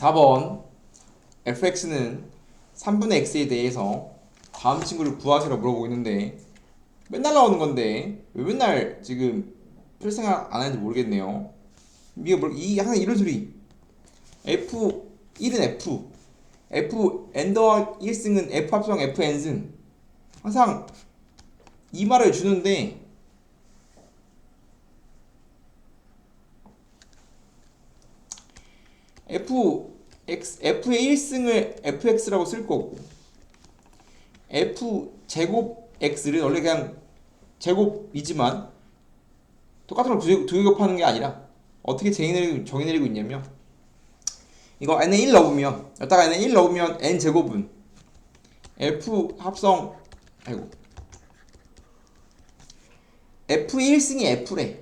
4번 fx는 3분의 x에 대해서 다음 친구를 구하시라고 물어보고 있는데 맨날 나오는 건데 왜 맨날 지금 필생활 안 하는지 모르겠네요. 이 항상 이런 소리. F1은 F 엔더 1승은 F 합성 F n승 항상 이 말을 주는데 F의 1승을 fx라고 쓸 거고 f 제곱 x를 원래 그냥 제곱이지만 똑같은 걸 두 개 곱하는 게 아니라 어떻게 정의 내리고 있냐면 이거 n에 1 넣으면 여기다가 n에 1 넣으면 n 제곱은 f 합성 F1승이 F래.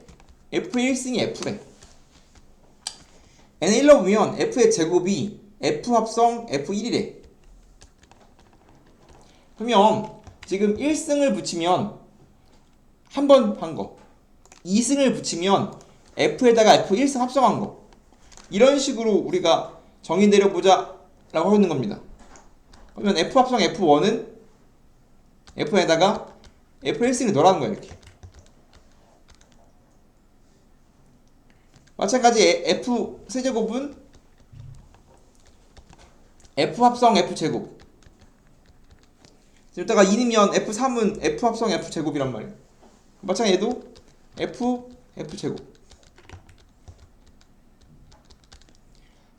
F1승이 F래. n에 1 넣으면 F의 제곱이 F 합성 F1이래. 그러면 지금 1승을 붙이면 한 번 한 거, 2승을 붙이면 F에다가 F1승 합성한 거, 이런 식으로 우리가 정의 내려보자 라고 하고 있는 겁니다. 그러면 F 합성 F1은 F에다가 F1승을 넣으라는 거야. 이렇게 마찬가지 F 세제곱은 F 합성 F 제곱. 이따가 2이면 F3은 F 합성 F 제곱이란 말이야. 마찬가지 얘도 F 제곱.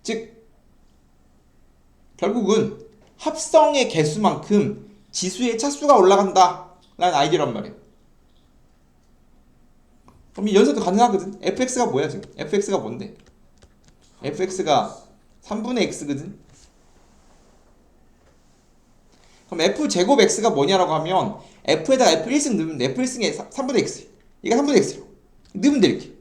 즉 결국은 합성의 개수만큼 지수의 차수가 올라간다 라는 아이디어란 말이야. 그럼 이 연산도 가능하거든. fx가 뭐야 지금? fx가 뭔데? fx가 3분의 x거든. 그럼 f제곱 x가 뭐냐라고 하면 f에다가 f1승 넣으면 돼. f1승에 3분의 x. 얘가 3분의 x로 넣으면 돼. 이렇게.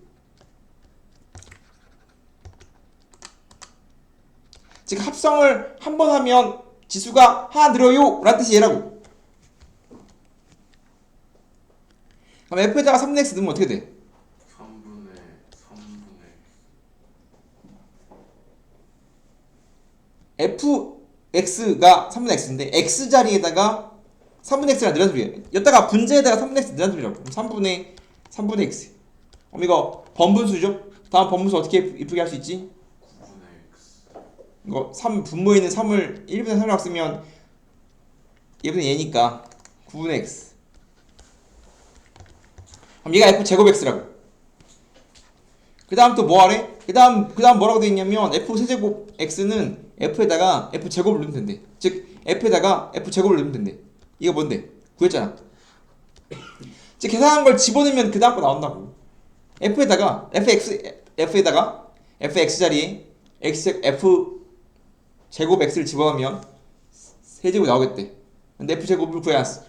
즉 합성을 한 번 하면 지수가 하나 늘어요 라는 뜻이 얘라고. 그럼 f에다가 3분의 x 넣으면 어떻게 돼? 3분의 fx가 3분의 x인데 x자리에다가 3분의 x가 늘어난 소리야. 여기다가 분자에다가 3분의 x 늘어난 소리라고. 그럼 3분의 x. 그럼 이거 번분수죠? 다음 번분수 어떻게 이쁘게 할 수 있지? 9분의 x. 이거 분모에 있는 3을 1분의 3이라고 쓰면 얘분의 얘니까 9분의 x. 그럼 얘가 f제곱 x라고. 그 다음 또 뭐 하래? 그 다음 뭐라고 되어 있냐면 f세제곱 x는 f에다가 f제곱을 넣으면 된대. 즉 f에다가 f제곱을 넣으면 된대. 이거 뭔데? 구했잖아. 즉 계산한 걸 집어넣으면 그 다음 거 나온다고. f에다가 fx 자리에 f제곱 x를 집어넣으면 세제곱이 나오겠대. 근데 f제곱을 구해놨어.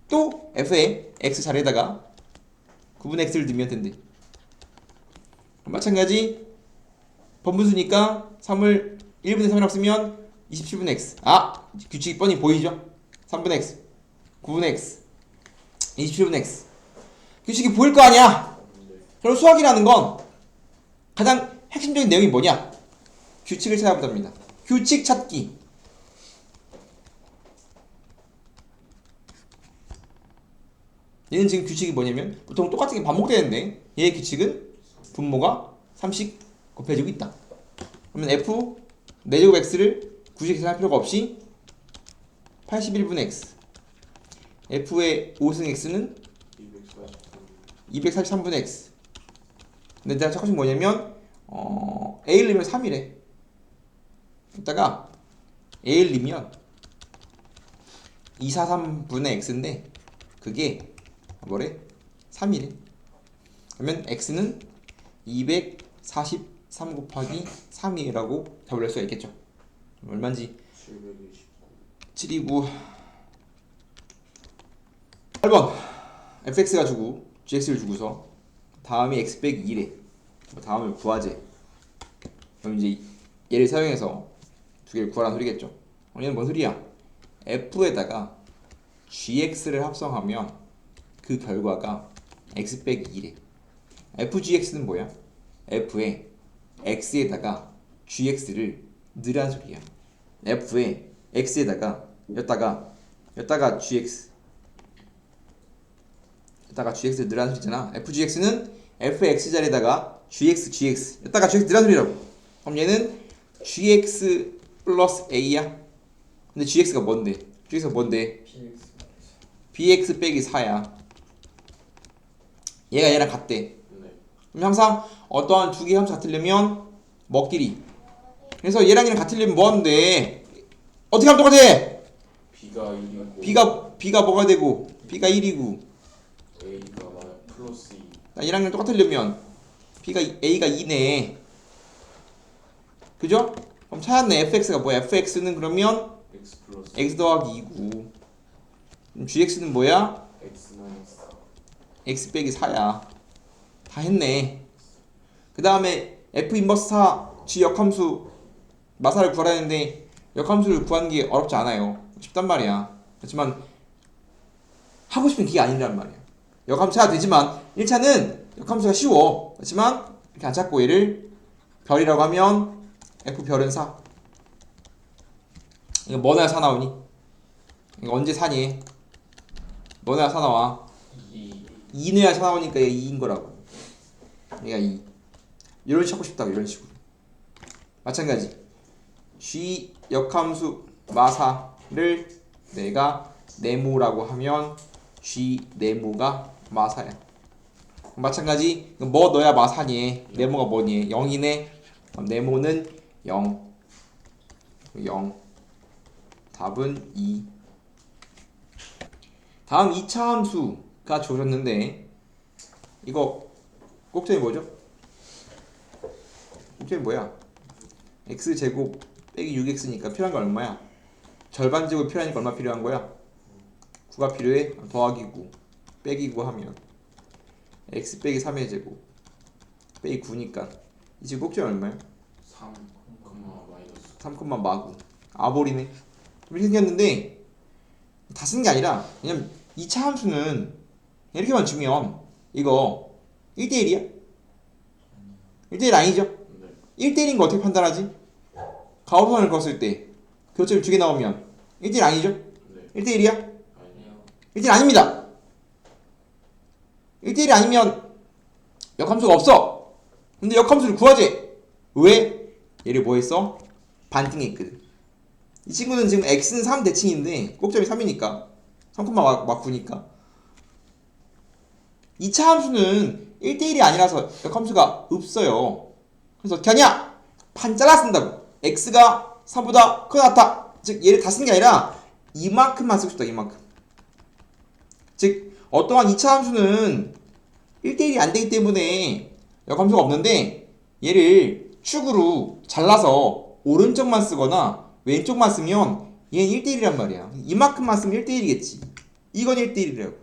또 f의 x 자리에다가 9분의 x를 넣으면 된대. 마찬가지 번분수니까 3을 1분의 3이라고 쓰면 27분의 x. 규칙이 뻔히 보이죠? 3분의 x, 9분의 x, 27분의 x. 규칙이 보일 거 아니야? 그럼 수학이라는 건 가장 핵심적인 내용이 뭐냐? 규칙을 찾아보답니다. 규칙 찾기. 얘는 지금 규칙이 뭐냐면 보통 똑같은 게 반복되는데 얘의 규칙은 분모가 3씩 곱해지고 있다. 그러면 f 4제곱 x를 굳이 계산할 필요가 없이 81분의 x. f의 5승 x는 243분의 x. 근데 내가 찾고 싶은 뭐냐면 a를 넣으면 3이래. 이따가 a를 넣으면 243분의 x인데 그게 뭐래? 3이래. 그러면 x는 243 곱하기 3이라고 답을 낼 수가 있겠죠. 얼마인지 729. 8번 fx가 주고 gx를 주고서 다음이 x 빼기 2래. 다음을 구하재. 그럼 이제 얘를 사용해서 두 개를 구하라는 소리겠죠. 얘는 뭔 소리야? f에다가 gx를 합성하면 그 결과가 x 빼기 2래. fgx는 뭐야? f에 x에다가 gx를 느란 소리야. f에 x에다가 여기다가 gx 여기다가 gx를 느란 소리잖아. fgx는 fx 자리에다가 gx 여기다가 gx 느란 소리라고. 그럼 얘는 gx 플러스 a야. 근데 gx가 뭔데? bx 빼기 4야. 얘가 얘랑 같대. 그럼 항상 어떠한 두 개의 함수 같으려면 뭐끼리. 그래서 얘랑 얘랑 같으려면 뭐 하는데? 어떻게 하면 똑같아? b가 뭐가 되고 b가 1이고 a가 플러스 2. 얘랑 얘랑 똑같으려면 a가 2네. 그죠? 그럼 찾았네. fx가 뭐야? fx는 그러면 x 플러스 x 더하기 2고 그럼 gx는 뭐야? x 마이너스 4. x 빼기 4야. 다 했네. 그 다음에 f 인버스 4 g 역함수 마사를 구하라는데 역함수를 구하는 게 어렵지 않아요. 쉽단 말이야. 그렇지만 하고 싶은 그게 아니란 말이야. 역함수 찾아도 되지만 1차는 역함수가 쉬워. 그렇지만 이렇게 안 찾고 얘를 별이라고 하면 f 별은 4. 이거 뭐 나야 4 나오니? 이거 언제 4니? 뭐 나야 4 나와? 2 넣어야 4 나오니까 얘 2인 거라고. 얘가 2. 이런 식으로 찾고 싶다고. 이런 식으로. 마찬가지 g 역함수 마사를 내가 네모라고 하면 g 네모가 마사야. 마찬가지 뭐 넣어야 마사니? 네모가 뭐니? 0이네. 그럼 네모는 0. 답은 2. 다음 2차 함수가 주어졌는데 이거 꼭점이 뭐죠? 꼭점이 뭐야? x제곱 빼기 6x니까 필요한 건 얼마야? 절반 제곱 필요하니까 얼마 필요한 거야? 9가 필요해? 더하기 9 빼기 9 하면 x 빼기 3의 제곱 빼기 9니까 이 지금 꼭점이 얼마야? 3, 마이너스 3, 마구 아볼이네. 이렇게 생겼는데 다 쓰는 게 아니라 그냥 2차 함수는 이렇게만 주면 이거 1대1이야? 1대1 아니죠? 네. 1대1인 거 어떻게 판단하지? 가로선을 그었을 때 교점이 2개 나오면 1대1 아니죠? 네. 1대1이야? 아니요. 1대1 아닙니다. 1대1이 아니면 역함수가 없어. 근데 역함수를 구하지. 왜? 얘를 뭐 했어? 반띵했거든. 이 친구는 지금 x는 3 대칭인데 꼭점이 3이니까 3, 막 9니까 2차 함수는 1대1이 아니라서 역함수가 없어요. 그래서 어떻게 하냐? 판 잘라 쓴다고. x가 3보다 크다 같다. 즉 얘를 다 쓰는 게 아니라 이만큼만 쓰고 싶다. 이만큼. 즉 어떠한 2차 함수는 1대1이 안 되기 때문에 역함수가 없는데 얘를 축으로 잘라서 오른쪽만 쓰거나 왼쪽만 쓰면 얘는 1대1이란 말이야. 이만큼만 쓰면 1대1이겠지. 이건 1대1이라고.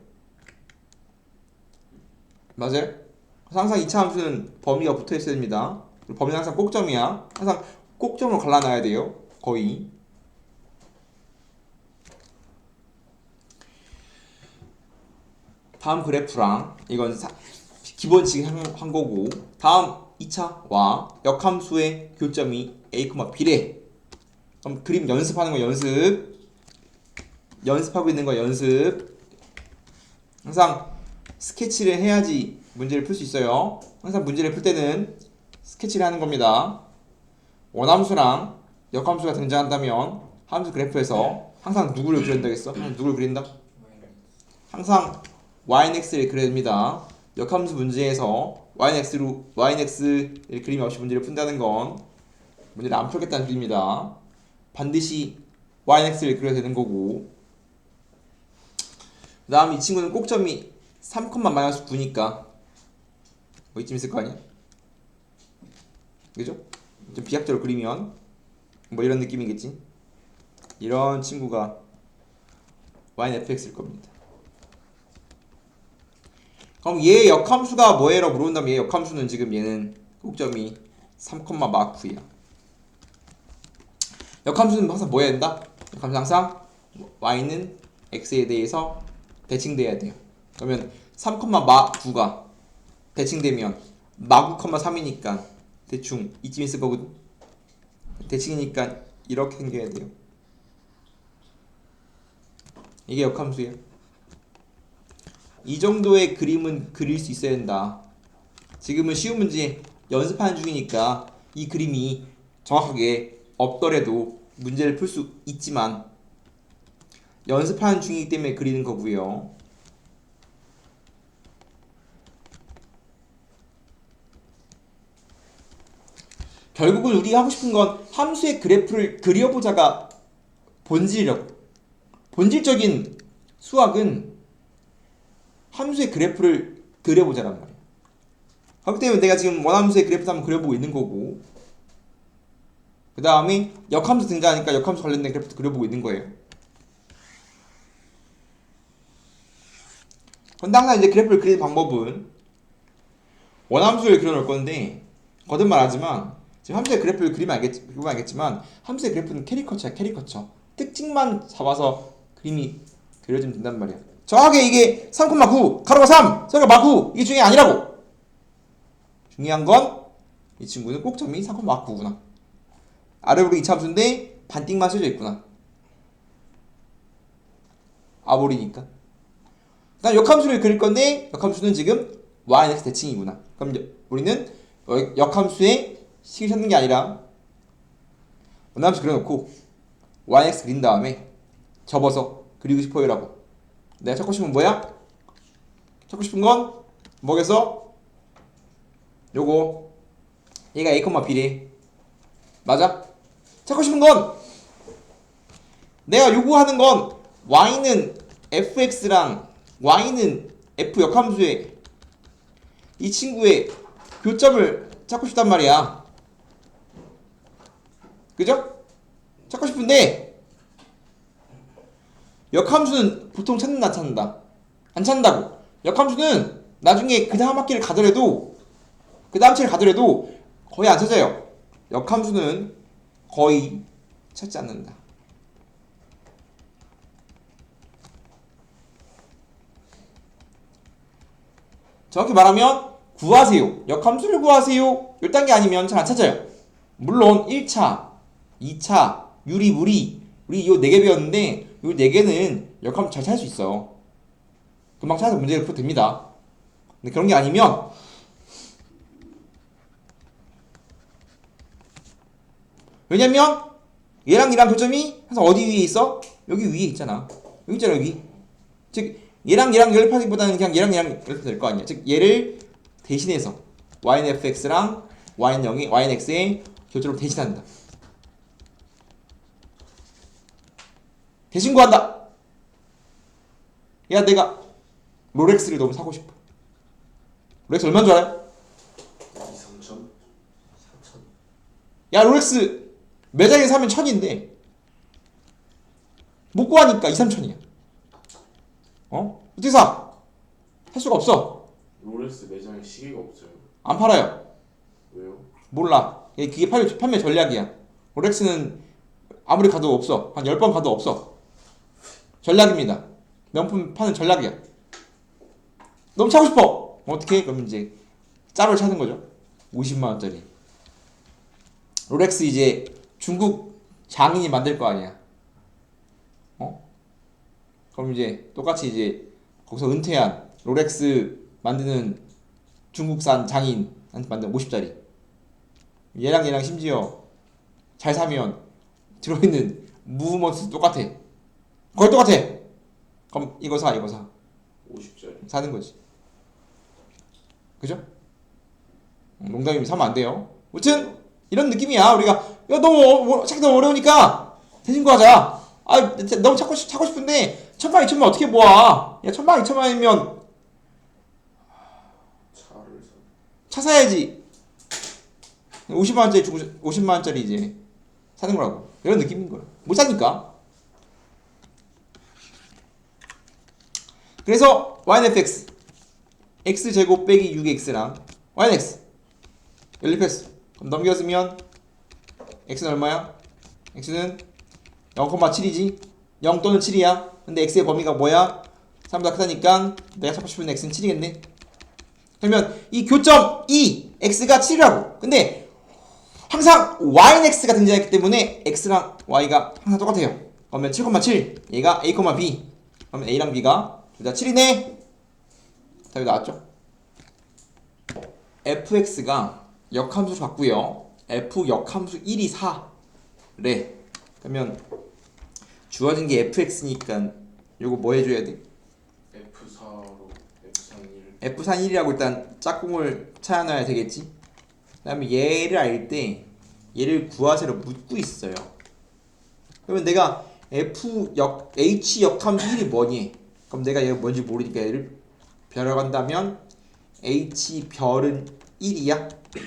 맞아요? 그래서 항상 2차 함수는 범위가 붙어 있어야 됩니다. 범위는 항상 꼭점이야. 항상 꼭점으로 갈라놔야 돼요. 거의. 다음 그래프랑 이건 기본칙 한 거고 다음 2차와 역함수의 교점이 A, B래. 그럼 그림 연습하는 거 연습하고 있는 거 연습. 항상 스케치를 해야지 문제를 풀 수 있어요. 항상 문제를 풀 때는 스케치를 하는 겁니다. 원함수랑 역함수가 등장한다면 함수 그래프에서 항상 누구를 그린다겠어? 누구를 그린다? 항상 yx를 그려야 됩니다. 역함수 문제에서 yx를 그림이 없이 문제를 푼다는 건 문제를 안 풀겠다는 뜻입니다. 반드시 yx를 그려야 되는 거고 그 다음 이 친구는 꼭점이 3,-9니까 뭐 이쯤 있을 거 아니야? 그죠? 좀 비약적으로 그리면 뭐 이런 느낌이겠지? 이런 친구가 y는 fx일 겁니다. 그럼 얘 역함수가 뭐예요? 물어본다면 얘 역함수는 지금 얘는 꼭점이 3,9야. 역함수는 항상 뭐 해야 된다? 역함수 항상 y는 x에 대해서 대칭돼야 돼요. 그러면 3,9가 대칭되면 마구, 3이니까 대충 이쯤 있을 거거든. 대칭이니까 이렇게 생겨야 돼요. 이게 역함수예요. 이 정도의 그림은 그릴 수 있어야 된다. 지금은 쉬운 문제 연습하는 중이니까 이 그림이 정확하게 없더라도 문제를 풀 수 있지만 연습하는 중이기 때문에 그리는 거고요. 결국은 우리가 하고 싶은 건 함수의 그래프를 그려보자가 본질이라고. 본질적인 수학은 함수의 그래프를 그려보자란 말이야. 그렇기 때문에 내가 지금 원함수의 그래프를 한번 그려보고 있는 거고, 그 다음에 역함수 등장하니까 역함수 관련된 그래프도 그려보고 있는 거예요. 근데 항상 이제 그래프를 그리는 방법은 원함수를 그려놓을 건데, 거듭말하지만 지금 함수의 그래프를 그리면 알겠지만 함수의 그래프는 캐리커처야. 캐리커처. 특징만 잡아서 그림이 그려지면 된단 말이야. 정확하게 이게 3,9 가로가 3 세로가 9 이게 중요한 게 아니라고. 중요한 건 이 친구는 꼭점이 3,9구나. 아래로 이차함수인데 반띵만 써져 있구나. 아볼이니까. 그다음 역함수를 그릴 건데 역함수는 지금 y-x 대칭이구나. 그럼 우리는 역함수의 식을 찾는 게 아니라 원함수 그려놓고 y-x 그린 다음에 접어서 그리고 싶어요라고. 내가 찾고 싶은 건 뭐야? 찾고 싶은 건 뭐겠어? 요거 얘가 a, b래. 맞아? 찾고 싶은 건 내가 요구하는 건 y는 fx랑 y는 f 역함수의 이 친구의 교점을 찾고 싶단 말이야. 그죠? 찾고 싶은데 역함수는 보통 찾는다 안 찾는다? 안 찾는다고. 역함수는 나중에 그 다음 학기를 가더라도 그 다음期를 가더라도 거의 안 찾아요. 역함수는 거의 찾지 않는다. 정확히 말하면 구하세요. 역함수를 구하세요. 1단계 아니면 잘 안 찾아요. 물론 1차, 2차, 유리, 무리 우리 요 4개 배웠는데 요 4개는 역함수 잘 찾을 수 있어. 금방 찾아서 문제를 풀어도 됩니다. 근데 그런 게 아니면 왜냐면 얘랑 얘랑 교점이 항상 어디 위에 있어? 여기 위에 있잖아. 여기 있잖아 여기. 즉 얘랑 얘랑 연립하기보다는 그냥 얘랑 얘랑 연립해도 될 거 아니야. 즉 얘를 대신해서 y는 fx랑 y는 x의 교점을 대신한다. 대신 구한다. 야 내가 롤렉스를 너무 사고 싶어. 롤렉스 얼마인 줄 알아요? 2,3천? 3천? 야 롤렉스 매장에 사면 1,000인데 못 구하니까 2,3천이야. 어떻게 사? 살 수가 없어. 롤렉스 매장에 시계가 없어요. 안 팔아요. 왜요? 몰라. 그게 판매 전략이야. 롤렉스는 아무리 가도 없어. 한 10번 가도 없어. 전략입니다. 명품 파는 전략이야. 너무 사고 싶어. 어떻게? 그럼 이제 짜로를 찾는 거죠. 50만원짜리. 롤렉스 이제 중국 장인이 만들 거 아니야. 그럼 이제 똑같이 이제 거기서 은퇴한 롤렉스 만드는 중국산 장인한테 만든 50짜리. 얘랑 얘랑 심지어 잘 사면 들어있는 무브먼트 똑같아. 거의 똑같아. 그럼 이거 사. 50짜리. 사는 거지. 그죠? 농담이면 사면 안 돼요. 아무튼 이런 느낌이야. 우리가 야 너무 찾기 너무 어려우니까 대신 구하자. 너무 찾고 싶은데 1,000만 2,000만 어떻게 모아? 야 1,000만 2,000만이면 차를 사. 차 사야지. 50만원짜리 주고 50만원짜리 이제 사는 거라고. 이런 느낌인 거야. 못 사니까. 그래서 yfx x제곱 빼기 6x랑 yx 연립했어. 그럼 넘겨쓰면 x는 얼마야? x는 0,7이지. 0 또는 7이야. 근데 x의 범위가 뭐야? 3보다 크다니까 내가 찾고 싶은 x는 7이겠네. 그러면 이 교점 2 x가 7이라고. 근데 항상 y는 x가 등장했기 때문에 x랑 y가 항상 똑같아요. 그러면 7,7 얘가 a, b 그러면 a랑 b가 둘 다 7이네. 답이 나왔죠? fx가 역함수 같고요. f 역함수 1이 4래. 그러면 주어진 게 fx니까 요거 뭐 해줘야 돼? F4로 F3 1 f3 1이라고 일단 짝꿍을 찾아놔야 되겠지. 그 다음에 얘를 알 때 얘를 구하세로 묻고 있어요. 그러면 내가 h 역함수 1이 뭐니? 그럼 내가 얘가 뭔지 모르니까 얘를 별을 간다면 h 별은 1이야? 네.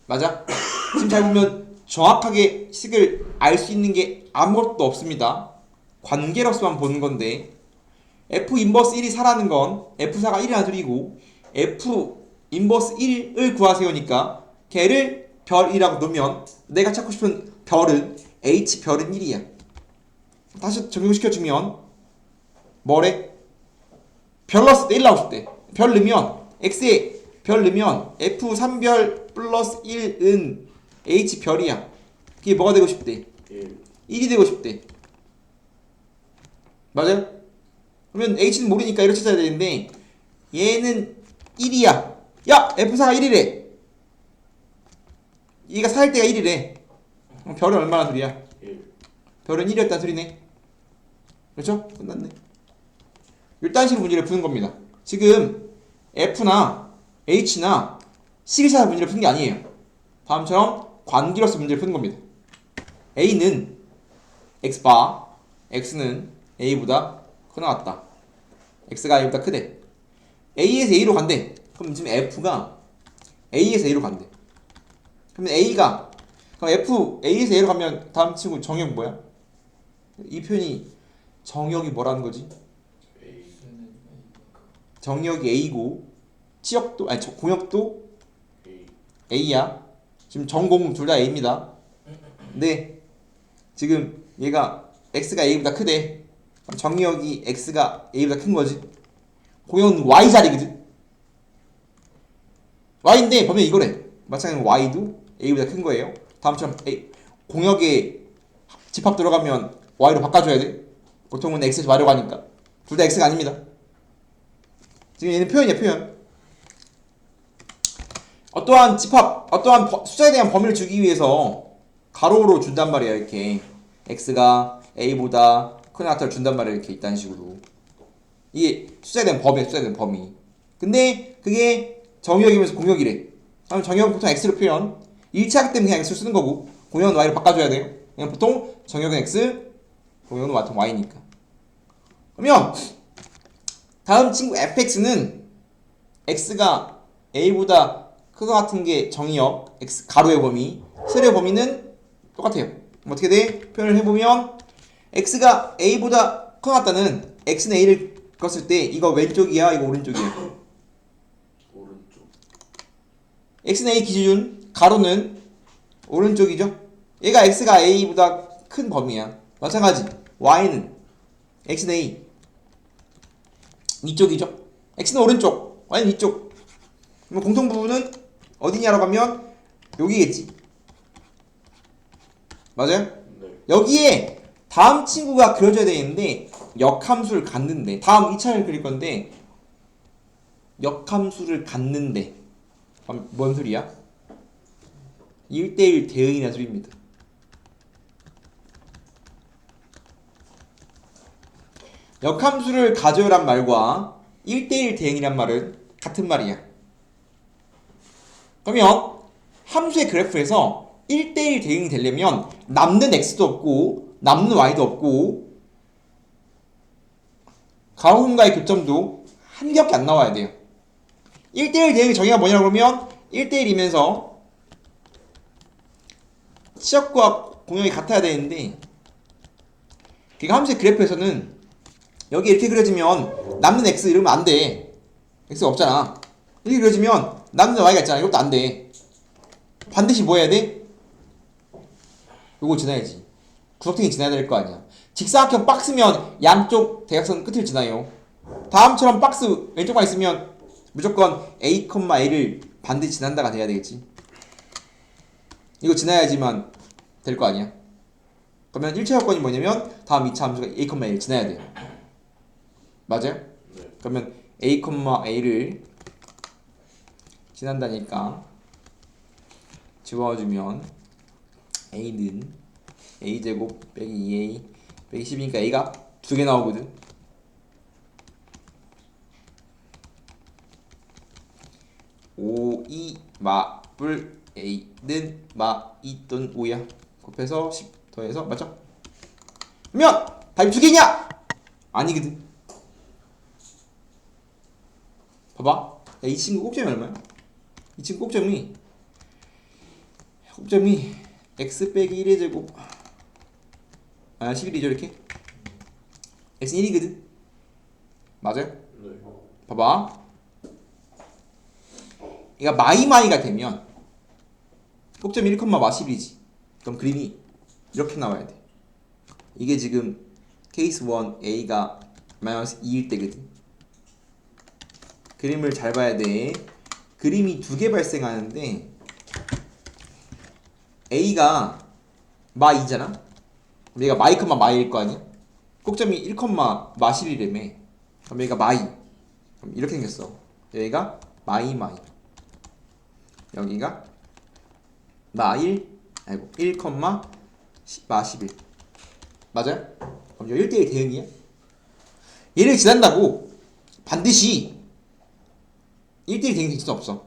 맞아? 지금 잘 보면 정확하게 식을 알 수 있는 게 아무것도 없습니다. 관계로서만 보는 건데 f 인버스 1이 4라는 건 f4가 1이나 둘이고 f 인버스 1을 구하세요니까 걔를 별이라고 놓으면 내가 찾고 싶은 별은 h 별은 1이야. 다시 적용시켜주면 뭐래? 별 넣었을 때 1 나오실 때 별 넣으면 x에 별 넣으면 f3별 플러스 1은 h 별이야. 그게 뭐가 되고 싶대? 1 1이 되고 싶대. 맞아요? 그러면 h는 모르니까 이렇게 찾아야 되는데 얘는 1이야. 야! f4가 1이래. 얘가 4일 때가 1이래. 그럼 별은 얼마나 소리야? 1 별은 1이었다는 소리네. 그렇죠? 끝났네. 이딴 식으로 문제를 푸는 겁니다. 지금 f나 h나 식을 찾아 문제를 푸는 게 아니에요. 다음처럼 관계로서 문제를 푸는 겁니다. a는 x바, x는 a보다 크나 같다. x가 a보다 크대. a에서 a로 간대. 그럼 지금 f가 a에서 a로 간대. 그러면 그럼 f a에서 a로 가면 다음 친구 정역 뭐야? 이 표현이 정역이 뭐라는 거지? A 정역이 a고 치역도 아니 공역도 A a야. 지금 전공 둘 다 a입니다. 근데 지금 얘가 x가 a보다 크대. 그럼 정역이 x가 a보다 큰 거지. 공역은 y 자리거든. y인데 보면 이거래. 마찬가지로 y도 a보다 큰 거예요. 다음처럼 공역에 집합 들어가면 y로 바꿔줘야 돼. 보통은 x에서 y로 가니까. 둘 다 x가 아닙니다. 지금 얘는 표현이야, 표현. 어떠한 숫자에 대한 범위를 주기 위해서 가로로 준단 말이야, 이렇게. x가 a보다 큰 하트를 준단 말이야, 이렇게. 이딴 식으로. 이게 숫자에 대한 범위. 근데 그게 정역이면서 공역이래. 그럼 정역은 보통 x로 표현. 일치하기 때문에 그냥 x를 쓰는 거고, 공역은 y로 바꿔줘야 돼요. 그냥 보통 정역은 x, 공역은 보통 y니까. 그러면 다음 친구 fx는 x가 a보다 크거 같은 게 정의역, x 가로의 범위, 세로의 범위는 똑같아요. 그럼 어떻게 돼? 표현을 해보면 x가 a보다 크거 같다는 x는 a를 껐을 때 이거 왼쪽이야, 이거 오른쪽이야? 오른쪽 x는 a 기준, 가로는 오른쪽이죠? 얘가 x가 a보다 큰 범위야. 마찬가지 y는 x는 a 이쪽이죠? x는 오른쪽, y는 이쪽. 그럼 공통 부분은 어디냐라고 하면 여기겠지. 맞아요? 네 여기에 다음 친구가 그려져야 되는데 역함수를 갖는데 다음 2차를 그릴 건데 역함수를 갖는데 뭔 소리야? 1대1 대응이라는 소리입니다. 역함수를 가져요란 말과 1대1 대응이란 말은 같은 말이야. 그러면 함수의 그래프에서 1대1 대응이 되려면 남는 x도 없고 남는 y도 없고 가로분과의 교점도 한 개밖에 안 나와야 돼요. 1대1 대응의 정의가 뭐냐고 그러면 1대1이면서 치역과 공역이 같아야 되는데 그러니까 함수의 그래프에서는 여기 이렇게 그려지면 남는 x 이러면 안 돼. x가 없잖아. 이렇게 그려지면 남는 y가 있잖아. 이것도 안 돼. 반드시 뭐 해야 돼? 요거 지나야지. 구석탱이 지나야 될 거 아니야. 직사각형 박스면 양쪽 대각선 끝을 지나요. 다음처럼 박스 왼쪽만 있으면 무조건 a, a를 반드시 지난다가 돼야 되겠지. 이거 지나야지만 될 거 아니야. 그러면 1차 요건이 뭐냐면 다음 2차 함수가 a,1 지나야 돼요. 맞아요? 네. 그러면 a,a를 지난다니까 집어주면 a는 a제곱 빼기 2a 빼기 10이니까 a가 2개 나오거든. 5, 2, 마뿔 a는 마 2 또는 5야. 곱해서 10 더해서 맞죠? 그러면 답이 2개냐? 아니거든. 봐봐. 야, 이 친구 꼭점이 얼마야? 이 친구 꼭점이 x 빼기 1의 제곱 11이죠 이렇게. x는 1이거든. 맞아요? 네. 봐봐. 얘가 마이마이가 되면 꼭점이 1, 마 11이지. 그럼 그림이 이렇게 나와야 돼. 이게 지금 케이스 1 a가 마이너스 2일 때거든. 그림을 잘 봐야 돼. 그림이 2개 발생하는데 a가 마 2잖아. 얘가 마이, 마이일 거 아니야? 꼭점이 1, 마 11이라며. 그럼 얘가 마이. 그럼 이렇게 생겼어. 여기가 마이. 여기가 마1, 아이고 1, 마 11. 맞아요? 그럼 여기 1대1 대응이야? 얘를 지난다고 반드시 1대1 대응이 될 수는 없어.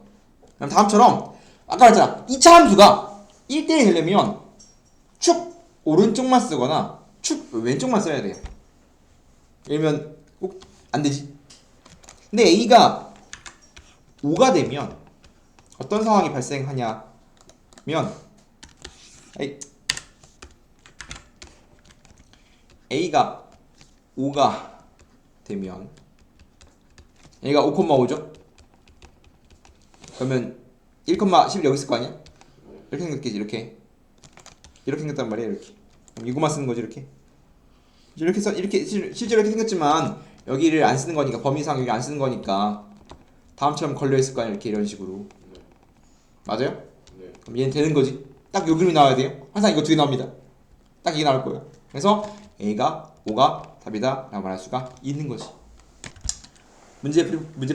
그럼 다음처럼 아까 말했잖아. 2차 함수가 1대1 되려면 축 오른쪽만 쓰거나 축 왼쪽만 써야 돼요. 이러면 꼭 안되지. 근데 a가 5가 되면 어떤 상황이 발생하냐면 a가 5가 되면 얘가 5,5죠? 그러면 1, 11 여기 있을 거 아니야? 이렇게 생겼겠지. 이렇게 생겼단 말이야. 이렇게. 그럼 이거만 쓰는 거지. 이렇게 실제로 이렇게 생겼지만 여기를 안 쓰는 거니까, 범위상 여기 안 쓰는 거니까 다음처럼 걸려 있을 거 아니야. 이렇게 이런 식으로. 네. 맞아요? 네. 그럼 얘는 되는 거지. 딱 요 그림이 나와야 돼요. 항상 이거 2개 나옵니다. 딱 이게 나올 거예요. 그래서 a가 5가 답이다 라고 말할 수가 있는 거지. 문제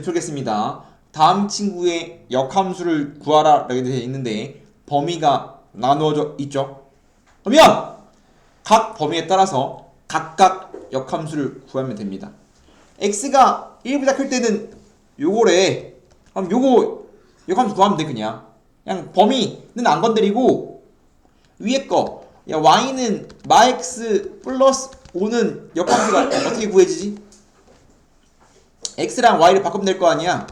풀겠습니다. 다음 친구의 역함수를 구하라 라고 되어 있는데 범위가 나누어져 있죠. 그러면 각 범위에 따라서 각각 역함수를 구하면 됩니다. x가 1보다 클 때는 요거래. 그럼 요거 역함수 구하면 돼. 그냥 범위는 안 건드리고 위에 거, 야 y는 마x 플러스 5는 역함수가 어떻게 구해지지? x랑 y를 바꾸면 될 거 아니야.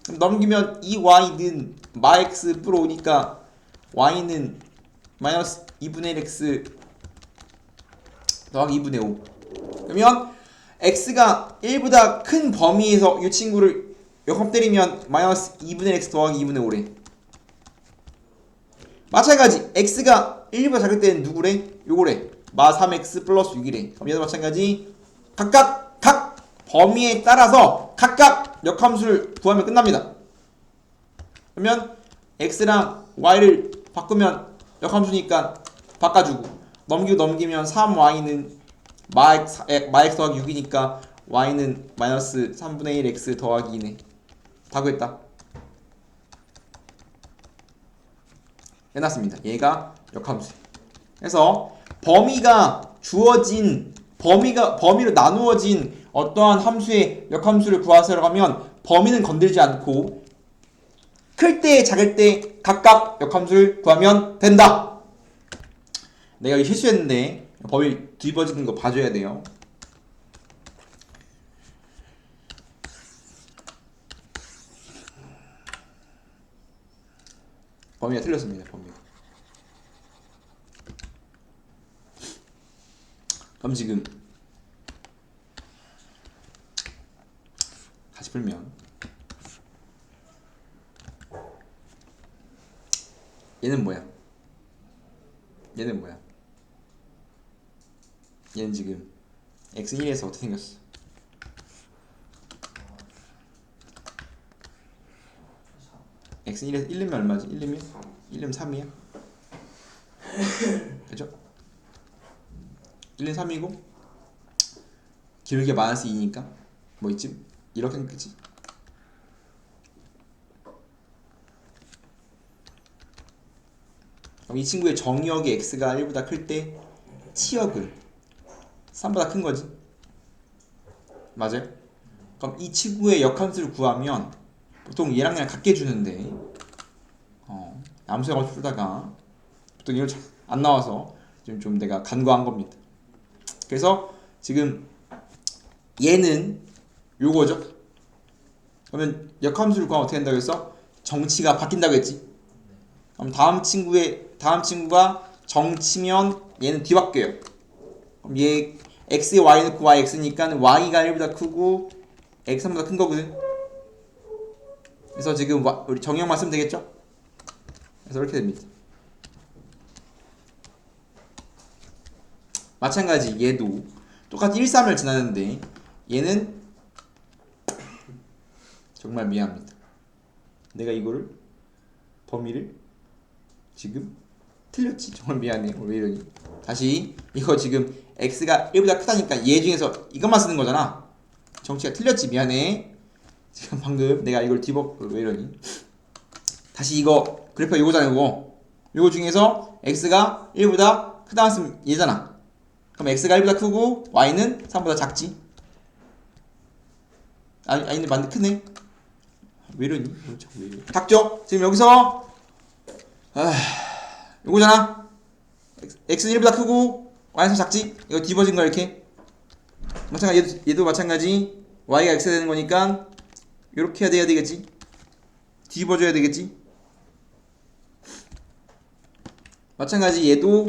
그럼 넘기면 이 y는 마x 플러 5니까 y는 마이너스 2분의 1 x 더하기 2분의 5. 그러면 x가 1보다 큰 범위에서 이 친구를 역함 때리면 마이너스 2분의 x 더하기 2분의 5래. 마찬가지 x가 1보다 작을 때는 누구래? 요거래. 마 3x 플러스 6이래. 그럼 얘도 마찬가지 각각 각 범위에 따라서 각각 역함수를 구하면 끝납니다. 그러면 x랑 y를 바꾸면 역함수니까 바꿔주고 넘기면 3y는 마x 더하기 6이니까 y는 마이너스 3분의 1 x 더하기 2네. 다 구했다. 해놨습니다. 얘가 역함수. 그래서 범위가 주어진 범위로 나누어진 어떠한 함수의 역함수를 구하세요라고 하면 범위는 건들지 않고 클 때 작을 때 각각 역함수를 구하면 된다. 내가 여기 실수했는데 범위 뒤집어지는 거 봐줘야 돼요. 범위가 틀렸습니다. 범위가. 그럼 지금 다시 풀면 얘는 뭐야? 얘는 지금 x1에서 어떻게 생겼어? x는 1이면 얼마지? 1이면 3. 1이면 3이야. 그죠? 1은 3이고 길게 마이너스 2니까 뭐 있지? 이렇게 생겼지? 그럼 이 친구의 정의역이 x가 1보다 클 때 치역은 3보다 큰 거지? 맞아요? 그럼 이 친구의 역함수를 구하면 보통 얘랑 그냥 같게 주는데 암수 영어 풀다가 보통 이걸 안 나와서 좀 내가 간과한 겁니다. 그래서 지금 얘는 요거죠? 그러면 역함수를 구하면 어떻게 된다고 했어? 정치가 바뀐다고 했지? 그럼 다음 친구가 정치면 얘는 뒤바뀌어요. 그럼 얘 x에 y 넣고 y x니까 y가 1보다 크고 x 3보다 큰 거거든. 그래서 지금 우리 정의역만 쓰면 되겠죠? 그래서 이렇게 됩니다. 마찬가지 얘도 똑같이 1, 3을 지나는데 얘는 정말 미안합니다. 내가 이거를 범위를 지금 틀렸지. 정말 미안해. 왜 이러니? 다시 이거 지금 x가 1보다 크다니까 얘 중에서 이것만 쓰는 거잖아. 정치가 틀렸지. 미안해. 지금 방금 내가 이걸 왜 이러니? 다시 이거 그래프가 이거잖아. 이거 중에서 x가 1보다 크다 했으면 얘잖아. 그럼 x가 1보다 크고 y는 3보다 작지. 아닌데 맞네. 크네. 왜 이러니? 왜 이러니? 작죠? 지금 여기서 요거잖아. x는 1보다 크고 y는 작지? 이거 뒤집어진 거야 이렇게. 마찬가지 얘도 마찬가지. y가 x가 되는 거니까 요렇게 해야 되겠지? 뒤집어줘야 되겠지? 마찬가지 얘도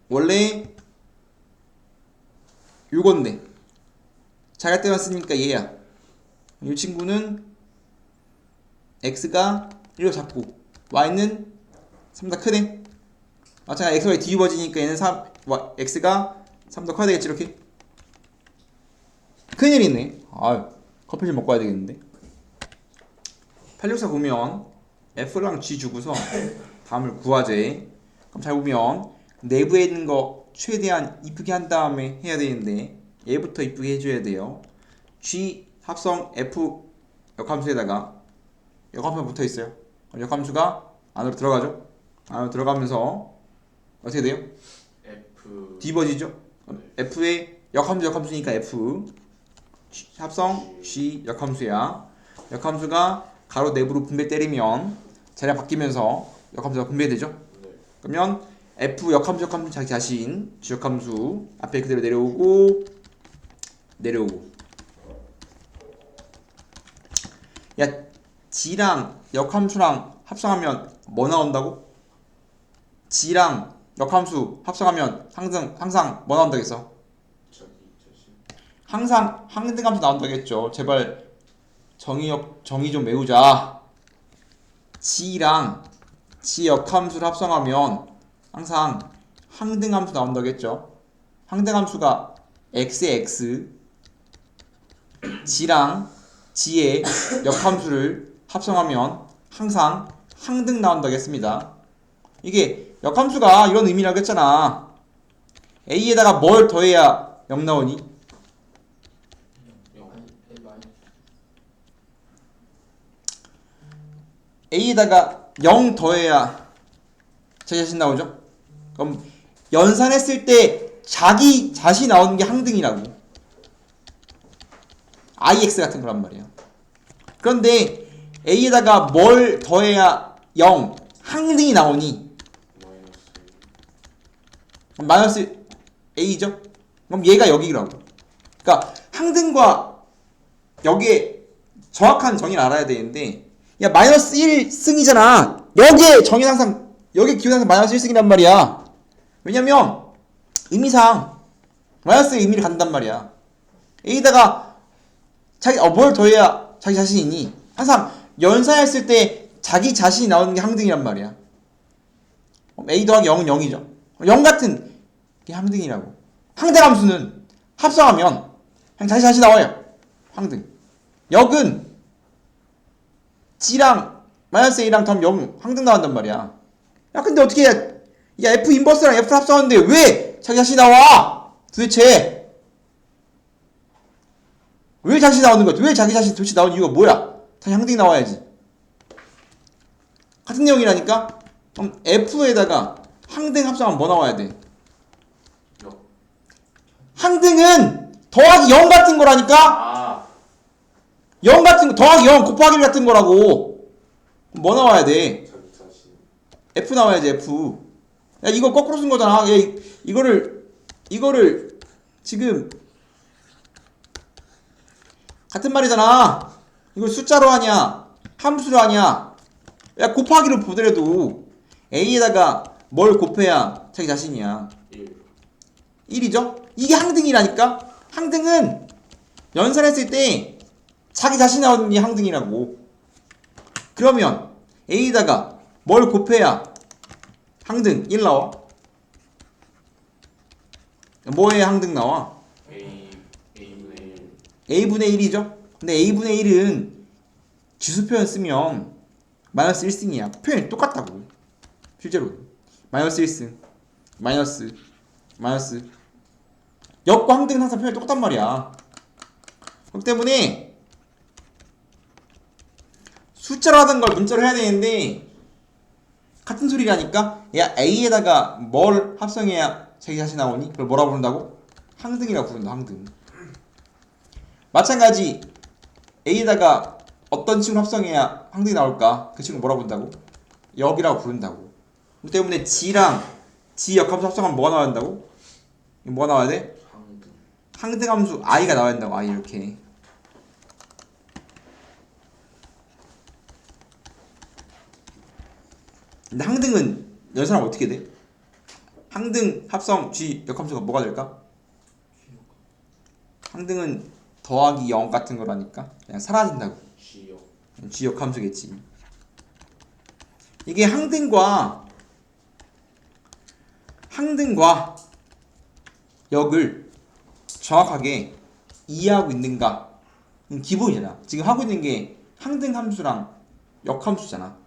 원래 요건데 자갈 때만 쓰니까 얘야. 이 친구는 x가 1보다 작고 y는 3보다 크네. 마찬가지 x가 뒤집어지니까 얘는 x가 3보다 커야 되겠지. 이렇게 큰일이네. 커피 좀 먹고 와야 되겠는데. 864 보면 f랑 g 주고서 다음을 구하재. 그럼 잘 보면 내부에 있는 거 최대한 이쁘게 한 다음에 해야 되는데 얘부터 이쁘게 해줘야 돼요. g 합성 f 역함수에다가 역함수가 붙어 있어요. 그럼 역함수가 안으로 들어가죠. 안으로 들어가면서 어떻게 돼요? F 뒤집어지죠. f의 역함수니까 f 합성 g 역함수야. 역함수가 가로 내부로 분배 때리면 자리가 바뀌면서 역함수가 분배되죠. 네. 그러면 f 역함수 자기 자신 g 역함수 앞에 그대로 내려오고 야 g랑 역함수랑 합성하면 뭐 나온다고? g랑 역함수 합성하면 항상 뭐 나온다고 했어? 자기 자신. 항상 항등함수 나온다겠죠. 제발 정의 좀 외우자. g랑 g 역함수를 합성하면 항상 항등함수 나온다겠죠. 항등함수가 x의 x, g랑 g의 역함수를 합성하면 항상 항등 나온다겠습니다. 이게 역함수가 이런 의미라고 했잖아. a에다가 뭘 더해야 0 나오니? a에다가 0 더해야 자기 자신 나오죠? 그럼 연산했을 때 자기 자신 나오는 게 항등이라고. ix 같은 거란 말이야. 그런데 a에다가 뭘 더해야 0 항등이 나오니? 마이너스 a죠? 그럼 얘가 여기라고. 그러니까 항등과 여기에 정확한 정의를 알아야 되는데, 야 마이너스 1승이잖아. 여기에 정의는 항상 여기 기호는 항상 마이너스 1승이란 말이야. 왜냐면 의미상 마이너스의 의미를 갖는단 말이야. a에다가 뭘 더해야 자기 자신이니? 항상 연산했을 때 자기 자신이 나오는 게 항등이란 말이야. a 더하기 0은 0이죠. 0 같은 게 항등이라고. 항등함수는 합성하면 그냥 자기 자신 나와요. 항등. 역은 g랑 마이너스 A랑 더하면 0 항등 나온단 말이야. 야 근데 어떻게 야 F 인버스랑 F를 합성하는데 왜 자기 자신이 나와? 도대체 왜 자기 자신이 나오는 거야? 왜 자기 자신이 도대체 나오는 이유가 뭐야? 다시 항등이 나와야지. 같은 내용이라니까? 그럼 F에다가 항등 합성하면 뭐 나와야 돼? 역. 항등은 더하기 0 같은 거라니까? 아 0 같은 거 더하기 0 곱하기 1 같은 거라고. 그럼 뭐 나와야 돼? 자기 자신. F 나와야지 F. 야 이거 거꾸로 쓴 거잖아. 야 이거를 지금 같은 말이잖아. 이걸 숫자로 하냐 함수로 하냐. 야 곱하기로 보더라도 A에다가 뭘 곱해야 자기 자신이야. 1. 1이죠? 이게 항등이라니까? 항등은 연산했을 때 자기 자신이 나오는 게 항등이라고. 그러면 A에다가 뭘 곱해야 항등 1 나와? 뭐에 항등 나와? A분의 1. A분의 1이죠? 근데 A분의 1은 지수 표현 쓰면 마이너스 1승이야. 표현이 똑같다고. 실제로 마이너스 1승 마이너스 역과 항등은 항상 표현이 똑같단 말이야. 그렇기 때문에 숫자로 하던 걸 문자로 해야 되는데 같은 소리라니까. 야 A에다가 뭘 합성해야 자기 자신 나오니? 그걸 뭐라 부른다고? 항등이라고 부른다. 항등. 마찬가지 A에다가 어떤 친구를 합성해야 항등이 나올까? 그 친구 뭐라 부른다고? 역이라고 부른다고. 그렇기 때문에 G랑 G 역함수 합성하면 뭐가 나와야 된다고? 뭐가 나와야 돼? 항등. 항등함수 I가 나와야 된다고. I 이렇게. 근데 항등은 연산하면 어떻게 돼? 항등 합성 G 역함수가 뭐가 될까? 항등은 더하기 0 같은 거라니까 그냥 사라진다고. G역. G 역함수겠지. 이게 항등과 역을 정확하게 이해하고 있는가? 기본이잖아. 지금 하고 있는 게 항등 함수랑 역 함수잖아.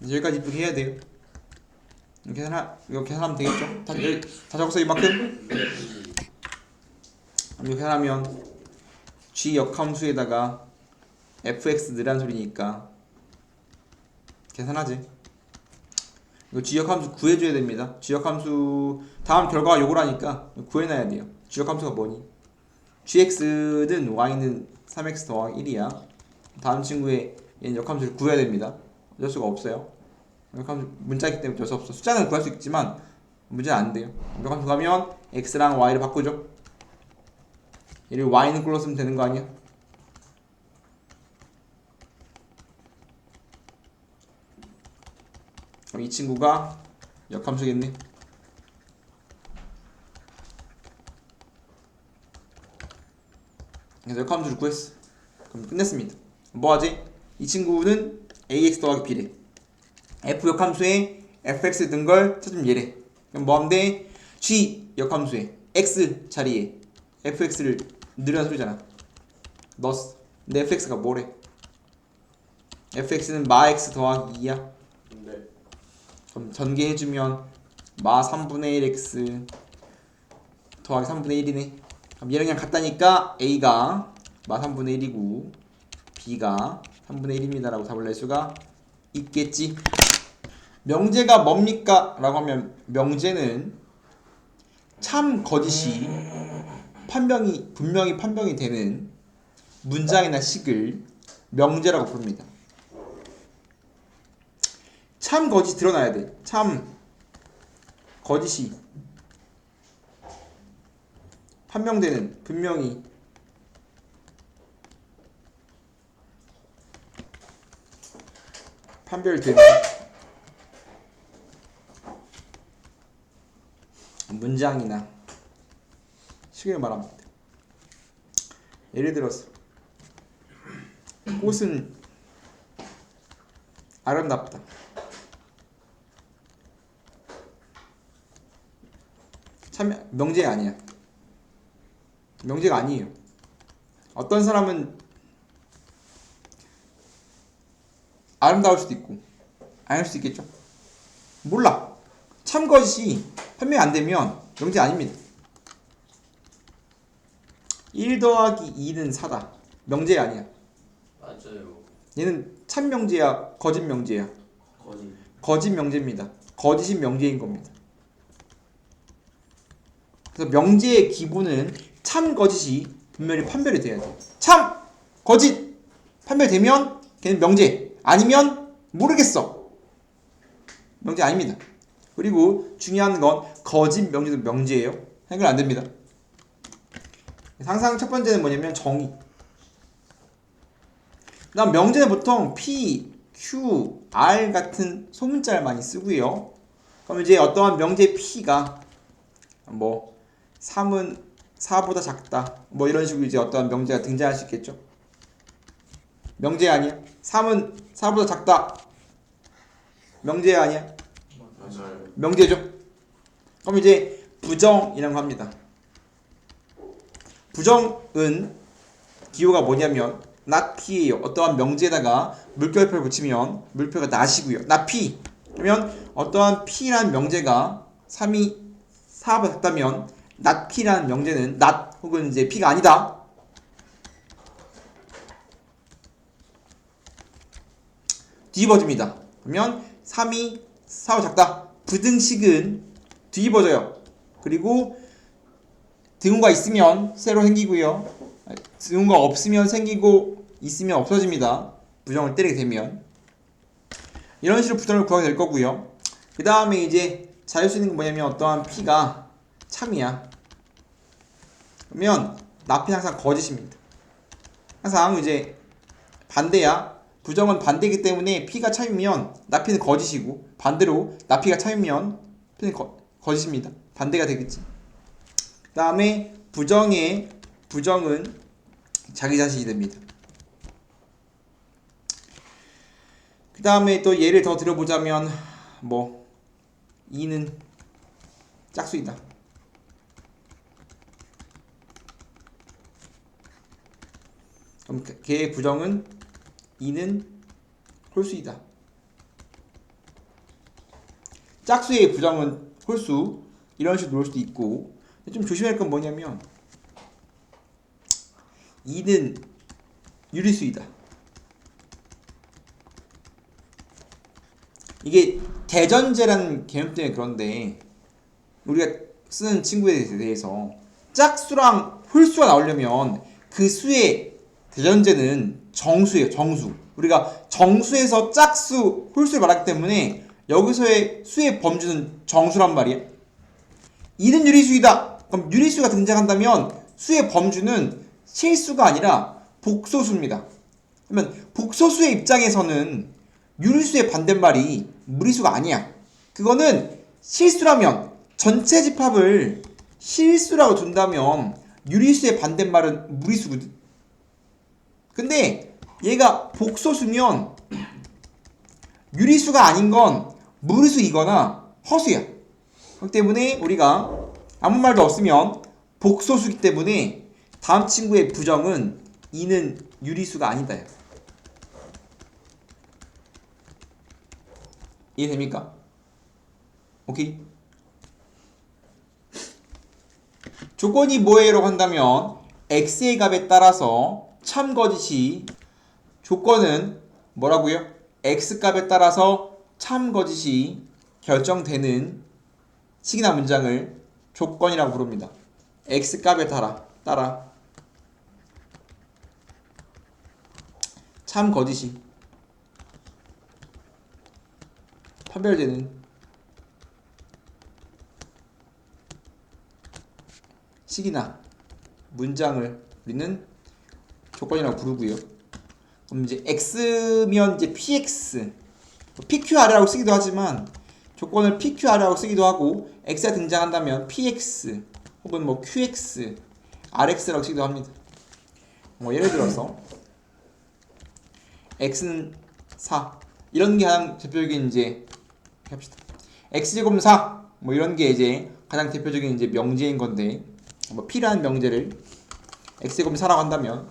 여기까지 이쁘게 해야 돼요. 이렇게 계산하면 되겠죠? 다 적었어 이만큼? 이렇게 계산하면 G 역함수에다가 fx 넣으란 소리니까 계산하지. 이거 G 역함수 구해줘야 됩니다. G 역함수 다음 결과가 요거라니까 구해놔야 돼요. G 역함수가 뭐니? gx는 y는 3x 더하기 1이야. 다음 친구의 얘는 역함수를 구해야 됩니다. 어쩔 수가 없어요. 역함수 문자이기 때문에 어쩔 수 없어. 숫자는 구할 수 있지만 문제는 안 돼요. 역함수 가면 x랑 y를 바꾸죠. 얘를 y는 꼴로 쓰면 되는 거 아니야? 그럼 이 친구가 역함수겠네. 그래서 역함수를 구했어. 그럼 끝냈습니다. 뭐하지? 이 친구는 ax 더하기 b래. f 역함수에 fx 든 걸 찾으면 얘래. 그럼 뭐하면 돼? g 역함수에 x 자리에 fx를 넣으라는 소리잖아. 넣었어. 근데 fx가 뭐래? fx는 마 x 더하기 2야. 네. 그럼 전개해주면 마 3분의 1x 더하기 3분의 1이네. 그럼 얘랑 그냥 같다니까 a가 마 3분의 1이고 b가 3분의 1입니다 라고 답을 낼 수가 있겠지. 명제가 뭡니까? 라고 하면 명제는 참 거짓이 분명히 판명이 되는 문장이나 식을 명제라고 부릅니다. 참 거짓 드러나야 돼. 참 거짓이 판명되는 분명히 판별되는 문장이나 식을 말합니다. 예를 들어서 꽃은 아름답다. 참 명제 아니야. 명제가 아니에요. 어떤 사람은 아름다울 수도 있고 아닐 수도 있겠죠. 몰라. 참것이 판명이 안 되면 명제 아닙니다. 1 더하기 2는 4다. 명제 아니야. 맞아요. 얘는 참 명제야, 거짓 명제야. 거짓. 거짓 명제입니다. 거짓인 명제인 겁니다. 그래서 명제의 기본은 참 거짓이 분명히 판별이 돼야 돼. 참 거짓 판별되면 걔는 명제. 아니면 모르겠어. 명제 아닙니다. 그리고 중요한 건 거짓 명제도 명제예요. 해결 안 됩니다. 항상 첫 번째는 뭐냐면 정의. 그다음 명제는 보통 P, Q, R 같은 소문자를 많이 쓰고요. 그럼 이제 어떠한 명제 P가 뭐 3은 4보다 작다. 뭐 이런 식으로 이제 어떠한 명제가 등장할 수 있겠죠. 명제 아니야? 3은 4보다 작다. 명제 아니야? 맞아요. 명제죠. 그럼 이제 부정이라고 합니다. 부정은 기호가 뭐냐면 not P예요. 어떠한 명제에다가 물결표를 붙이면 물표가 not이고요. not P. 그러면 어떠한 P라는 명제가 3이 4보다 작다면 not P라는 명제는 not 혹은 이제 P가 아니다. 뒤집어집니다. 그러면 3이 4보다 작다. 부등식은 뒤집어져요. 그리고 등호가 있으면 새로 생기고요. 등호가 없으면 생기고 있으면 없어집니다. 부정을 때리게 되면. 이런 식으로 부정을 구하게 될 거고요. 그 다음에 이제 자를 수 있는 건 뭐냐면 어떠한 P가 참이야. 그러면 나P는 항상 거짓입니다. 항상 이제 반대야. 부정은 반대이기 때문에 P가 참이면 나P는 거짓이고 반대로 나P가 참이면 P는 거짓입니다. 반대가 되겠지. 그 다음에 부정은 자기 자신이 됩니다. 그 다음에 또 예를 더 들어보자면 뭐 2는 짝수이다. 그럼 걔의 부정은 2는 홀수이다. 짝수의 부정은 홀수 이런 식으로 놓을 수도 있고 좀 조심할 건 뭐냐면 2는 유리수이다. 이게 대전제라는 개념 때문에 그런데 우리가 쓰는 친구에 대해서 짝수랑 홀수가 나오려면 그 수의 대전제는 정수예요. 정수. 우리가 정수에서 짝수, 홀수를 말하기 때문에 여기서의 수의 범주는 정수란 말이야. 2는 유리수이다. 그럼 유리수가 등장한다면 수의 범주는 실수가 아니라 복소수입니다. 그러면 복소수의 입장에서는 유리수의 반대말이 무리수가 아니야. 그거는 실수라면 전체 집합을 실수라고 둔다면 유리수의 반대말은 무리수거든. 근데 얘가 복소수면 유리수가 아닌 건 무리수이거나 허수야. 그렇기 때문에 우리가 아무 말도 없으면 복소수기 때문에 다음 친구의 부정은 2는 유리수가 아니다. 이해됩니까? 오케이? 조건이 뭐예요? 한다면 x의 값에 따라서 참거짓이 조건은 뭐라고요? x 값에 따라서 참거짓이 결정되는 식이나 문장을 조건이라고 부릅니다. x 값에 따라 참거짓이 판별되는 식이나 문장을 우리는 조건이라고 부르고요. 그럼 이제 x면 이제 px, pqr이라고 쓰기도 하지만 조건을 pqr이라고 쓰기도 하고 x가 등장한다면 px 혹은 뭐 qx, rx라고 쓰기도 합니다. 뭐 예를 들어서 x는 4 이런 게 가장 대표적인 이제 합시다. x제곱은 4 뭐 이런 게 이제 가장 대표적인 이제 명제인 건데 뭐 p라는 명제를 x제곱은 4라고 한다면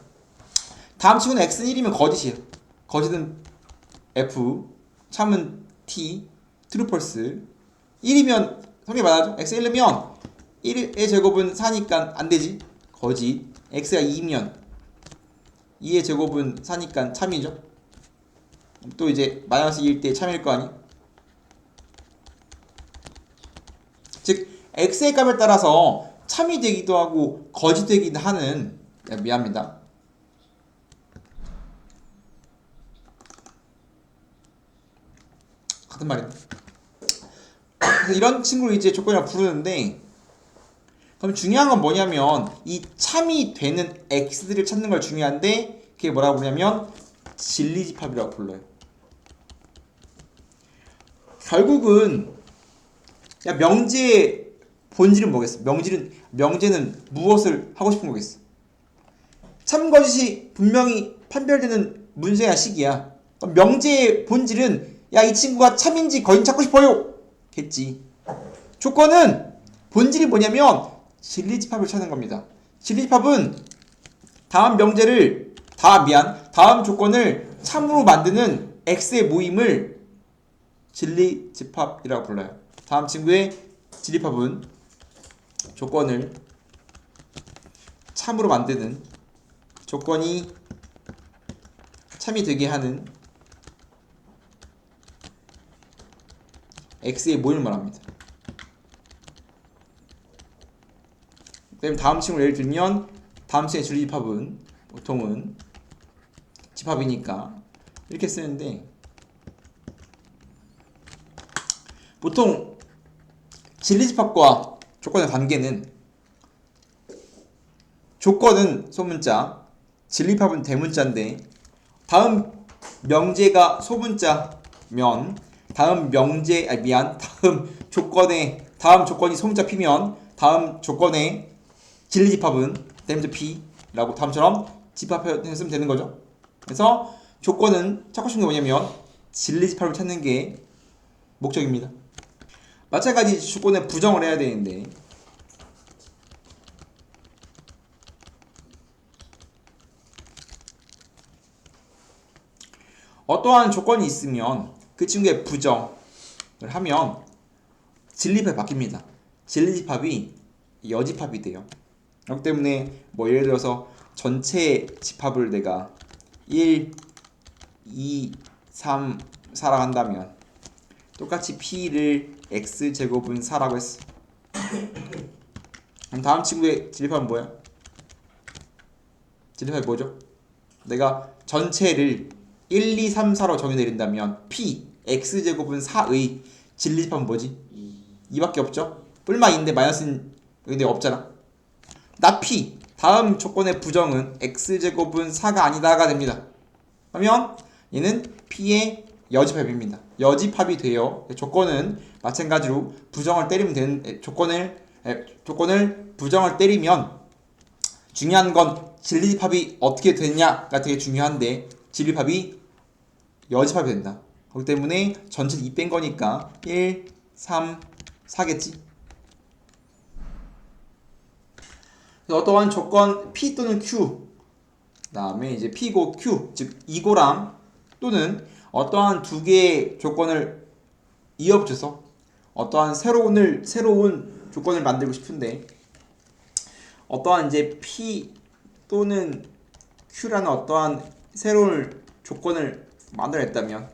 다음 친구는 x는 1이면 거짓이에요. 거짓은 f, 참은 t, true false. 1이면 성립 맞아죠? x 1이면 1의 제곱은 4니까 안 되지. 거짓. x가 2면 2의 제곱은 4니까 참이죠. 또 이제 마이너스 2일 때 참일 거 아니? 즉 x의 값에 따라서 참이 되기도 하고 거짓 되기도 하는, 미안합니다. 같은 말입니다. 그래서 이런 친구를 이제 조건이라고 부르는데, 그럼 중요한 건 뭐냐면 이 참이 되는 x들을 찾는 걸 중요한데, 그게 뭐라고 부르냐면 진리집합이라고 불러요. 결국은 야, 명제의 본질은 뭐겠어? 명제는 무엇을 하고 싶은 거겠어? 참 거짓이 분명히 판별되는 문제야, 식이야. 그럼 명제의 본질은 야, 이 친구가 참인지 거짓인지 찾고 싶어요 겠지. 조건은 본질이 뭐냐면 진리집합을 찾는 겁니다. 진리집합은 다음 조건을 참으로 만드는 x의 모임을 진리집합이라고 불러요. 다음 친구의 진리집합은 조건을 참으로 만드는, 조건이 참이 되게 하는 x의 모임을 말합니다. 그다음에 다음 친구를 예를 들면 다음 친구의 진리집합은 보통은 집합이니까 이렇게 쓰는데, 보통 진리집합과 조건의 관계는 조건은 소문자, 진리집합은 대문자인데 다음 명제가 소문자면 다음 조건이 소문자 P면 다음 조건의 진리집합은 대문자 P라고 다음처럼 집합했으면 되는 거죠. 그래서 조건은 찾고 싶은 게 뭐냐면 진리집합을 찾는 게 목적입니다. 마찬가지 조건에 부정을 해야 되는데, 어떠한 조건이 있으면 그 친구의 부정을 하면 진리집합이 바뀝니다. 진리집합이 여집합이 돼요. 그렇기 때문에 뭐 예를 들어서 전체 집합을 내가 1, 2, 3, 4라고 한다면 똑같이 P를 x제곱은 4라고 했어. 그럼 다음 친구의 진리집합은 뭐야? 진리집합이 뭐죠? 내가 전체를 1, 2, 3, 4로 정의 내린다면 P x제곱은 4의 진리집합은 뭐지? 2밖에 없죠? 뿔마 2인데 마이너스는 근데 없잖아. 나 P 다음 조건의 부정은 x제곱은 4가 아니다가 됩니다. 그러면 얘는 P의 여집합입니다. 여집합이 돼요. 조건은 마찬가지로 부정을 때리면 되는, 조건을 부정을 때리면 중요한 건 진리집합이 어떻게 됐냐가 되게 중요한데 진리집합이 여집합이 된다. 그렇기 때문에 전체 2 뺀 거니까 1, 3, 4겠지. 어떠한 조건 P 또는 Q, 그 다음에 이제 P고 Q, 즉 이고랑 또는 어떠한 두 개의 조건을 이어붙여서 어떠한 새로운 조건을 만들고 싶은데, 어떠한 이제 P 또는 Q라는 어떠한 새로운 조건을 만들어냈다면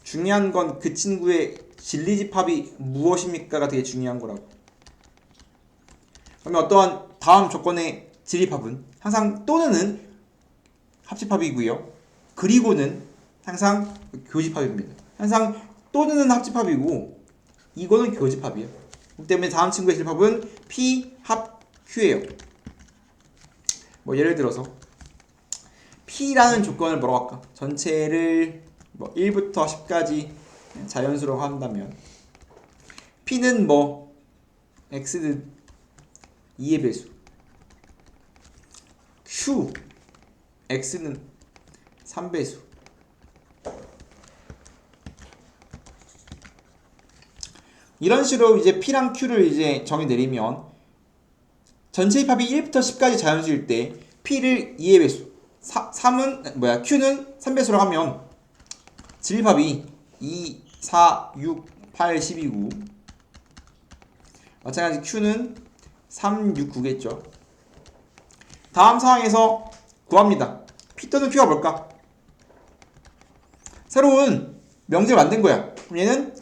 중요한 건 그 친구의 진리집합이 무엇입니까가 되게 중요한 거라고. 그러면 어떠한 다음 조건의 진리집합은 항상 또는은 합집합이고요. 그리고는 항상 교집합입니다. 항상 또는은 합집합이고 이거는 교집합이에요. 그렇기 때문에 다음 친구의 진리집합은 P 합 Q예요. 뭐 예를 들어서 P라는 조건을 뭐라고 할까? 전체를 뭐 1부터 10까지 자연수라고 한다면 P는 뭐 X는 2의 배수, Q X는 3배수, 이런 식으로 이제 P랑 Q를 이제 정의 내리면 전체 합이 1부터 10까지 자연수일 때 P를 2의 배수, 3은 뭐야? Q는 3배수로 하면 진리팝이 2, 4, 6, 8, 12고 마찬가지 Q는 3, 6, 9겠죠. 다음 상황에서 구합니다. P 또는 Q가 뭘까? 새로운 명제를 만든 거야. 그럼 얘는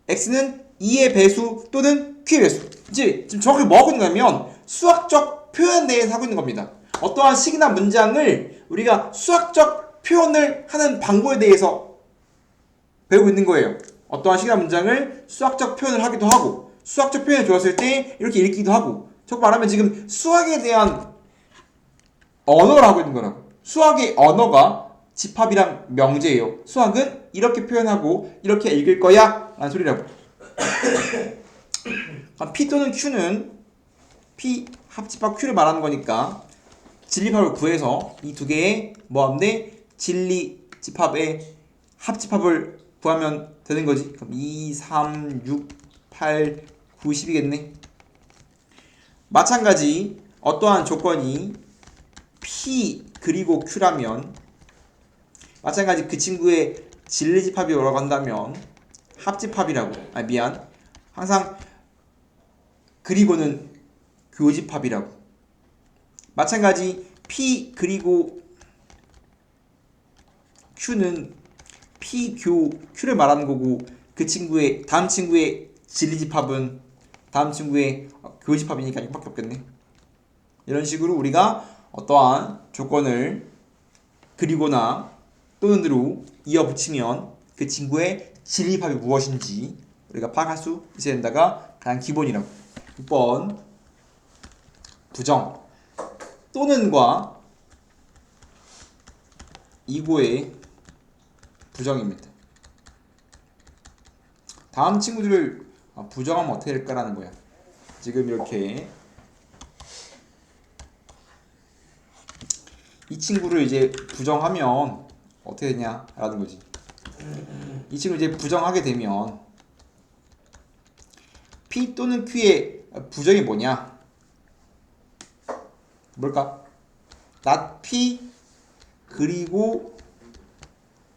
X는 2의 배수 또는 Q의 배수. 이제 지금 정확히 뭐 하고 있는 거냐면 수학적 표현 내에서 하고 있는 겁니다. 어떠한 식이나 문장을 우리가 수학적 표현을 하는 방법에 대해서 배우고 있는 거예요. 어떠한 식이나 문장을 수학적 표현을 하기도 하고 수학적 표현이 좋았을 때 이렇게 읽기도 하고 즉 말하면 지금 수학에 대한 언어를 하고 있는 거라고. 수학의 언어가 집합이랑 명제예요. 수학은 이렇게 표현하고 이렇게 읽을 거야 라는 소리라고. P 또는 Q는 P 합집합 Q를 말하는 거니까 진리집합을 구해서 이 두 개의 뭐하는데 진리집합의 합집합을 구하면 되는 거지. 그럼 2, 3, 6, 8, 9, 10이겠네. 마찬가지 어떠한 조건이 P 그리고 Q라면 마찬가지 그 친구의 진리집합이 오라고 한다면 합집합이라고. 아 미안. 항상 그리고는 교집합이라고. 마찬가지 P 그리고 Q는 P 교 Q를 말하는 거고 그 친구의 다음 친구의 진리집합은 다음 친구의 교집합이니까 이거밖에 없겠네. 이런 식으로 우리가 어떠한 조건을 그리거나 또는으로 이어붙이면 그 친구의 진리집합이 무엇인지 우리가 파악할 수 있어야 된다가 가장 기본이라고. 6번 부정 또는과 이고의 부정입니다. 다음 친구들을 부정하면 어떻게 될까라는 거야. 지금 이렇게 이 친구를 이제 부정하면 어떻게 되냐라는 거지. 이 친구를 이제 부정하게 되면 P 또는 Q의 부정이 뭐냐? 뭘까? not P 그리고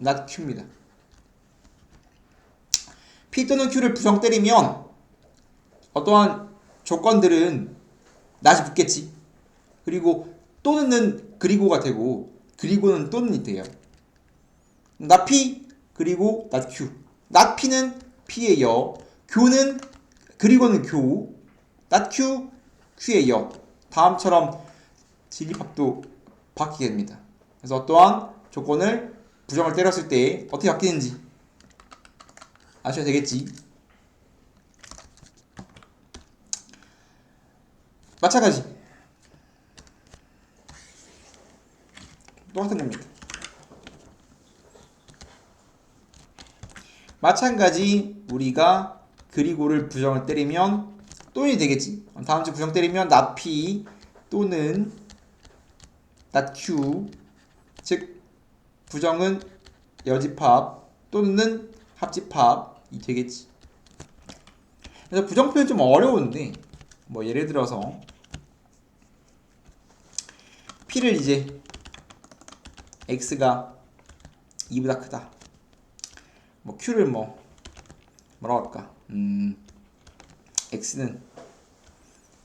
not Q입니다. P 또는 Q를 부정 때리면 어떠한 조건들은 not이 붙겠지. 그리고 또는은 그리고가 되고 그리고는 또는이 돼요. not P 그리고 not Q. not P는 P예요. 교는 그리고는 교. not Q Q예요. 다음처럼 진리합도 바뀌게 됩니다. 그래서 어떠한 조건을 부정을 때렸을 때 어떻게 바뀌는지 아셔야 되겠지. 마찬가지 똑같은 겁니다. 마찬가지 우리가 그리고를 부정을 때리면 또는이 되겠지. 다음 주 부정 때리면 not P 또는 not Q 즉 부정은 여집합 또는 합집합이 되겠지. 그래서 부정 표현 좀 어려운데 뭐 예를 들어서 P를 이제 X가 2보다 크다. 뭐 Q를 뭐라고 할까? X는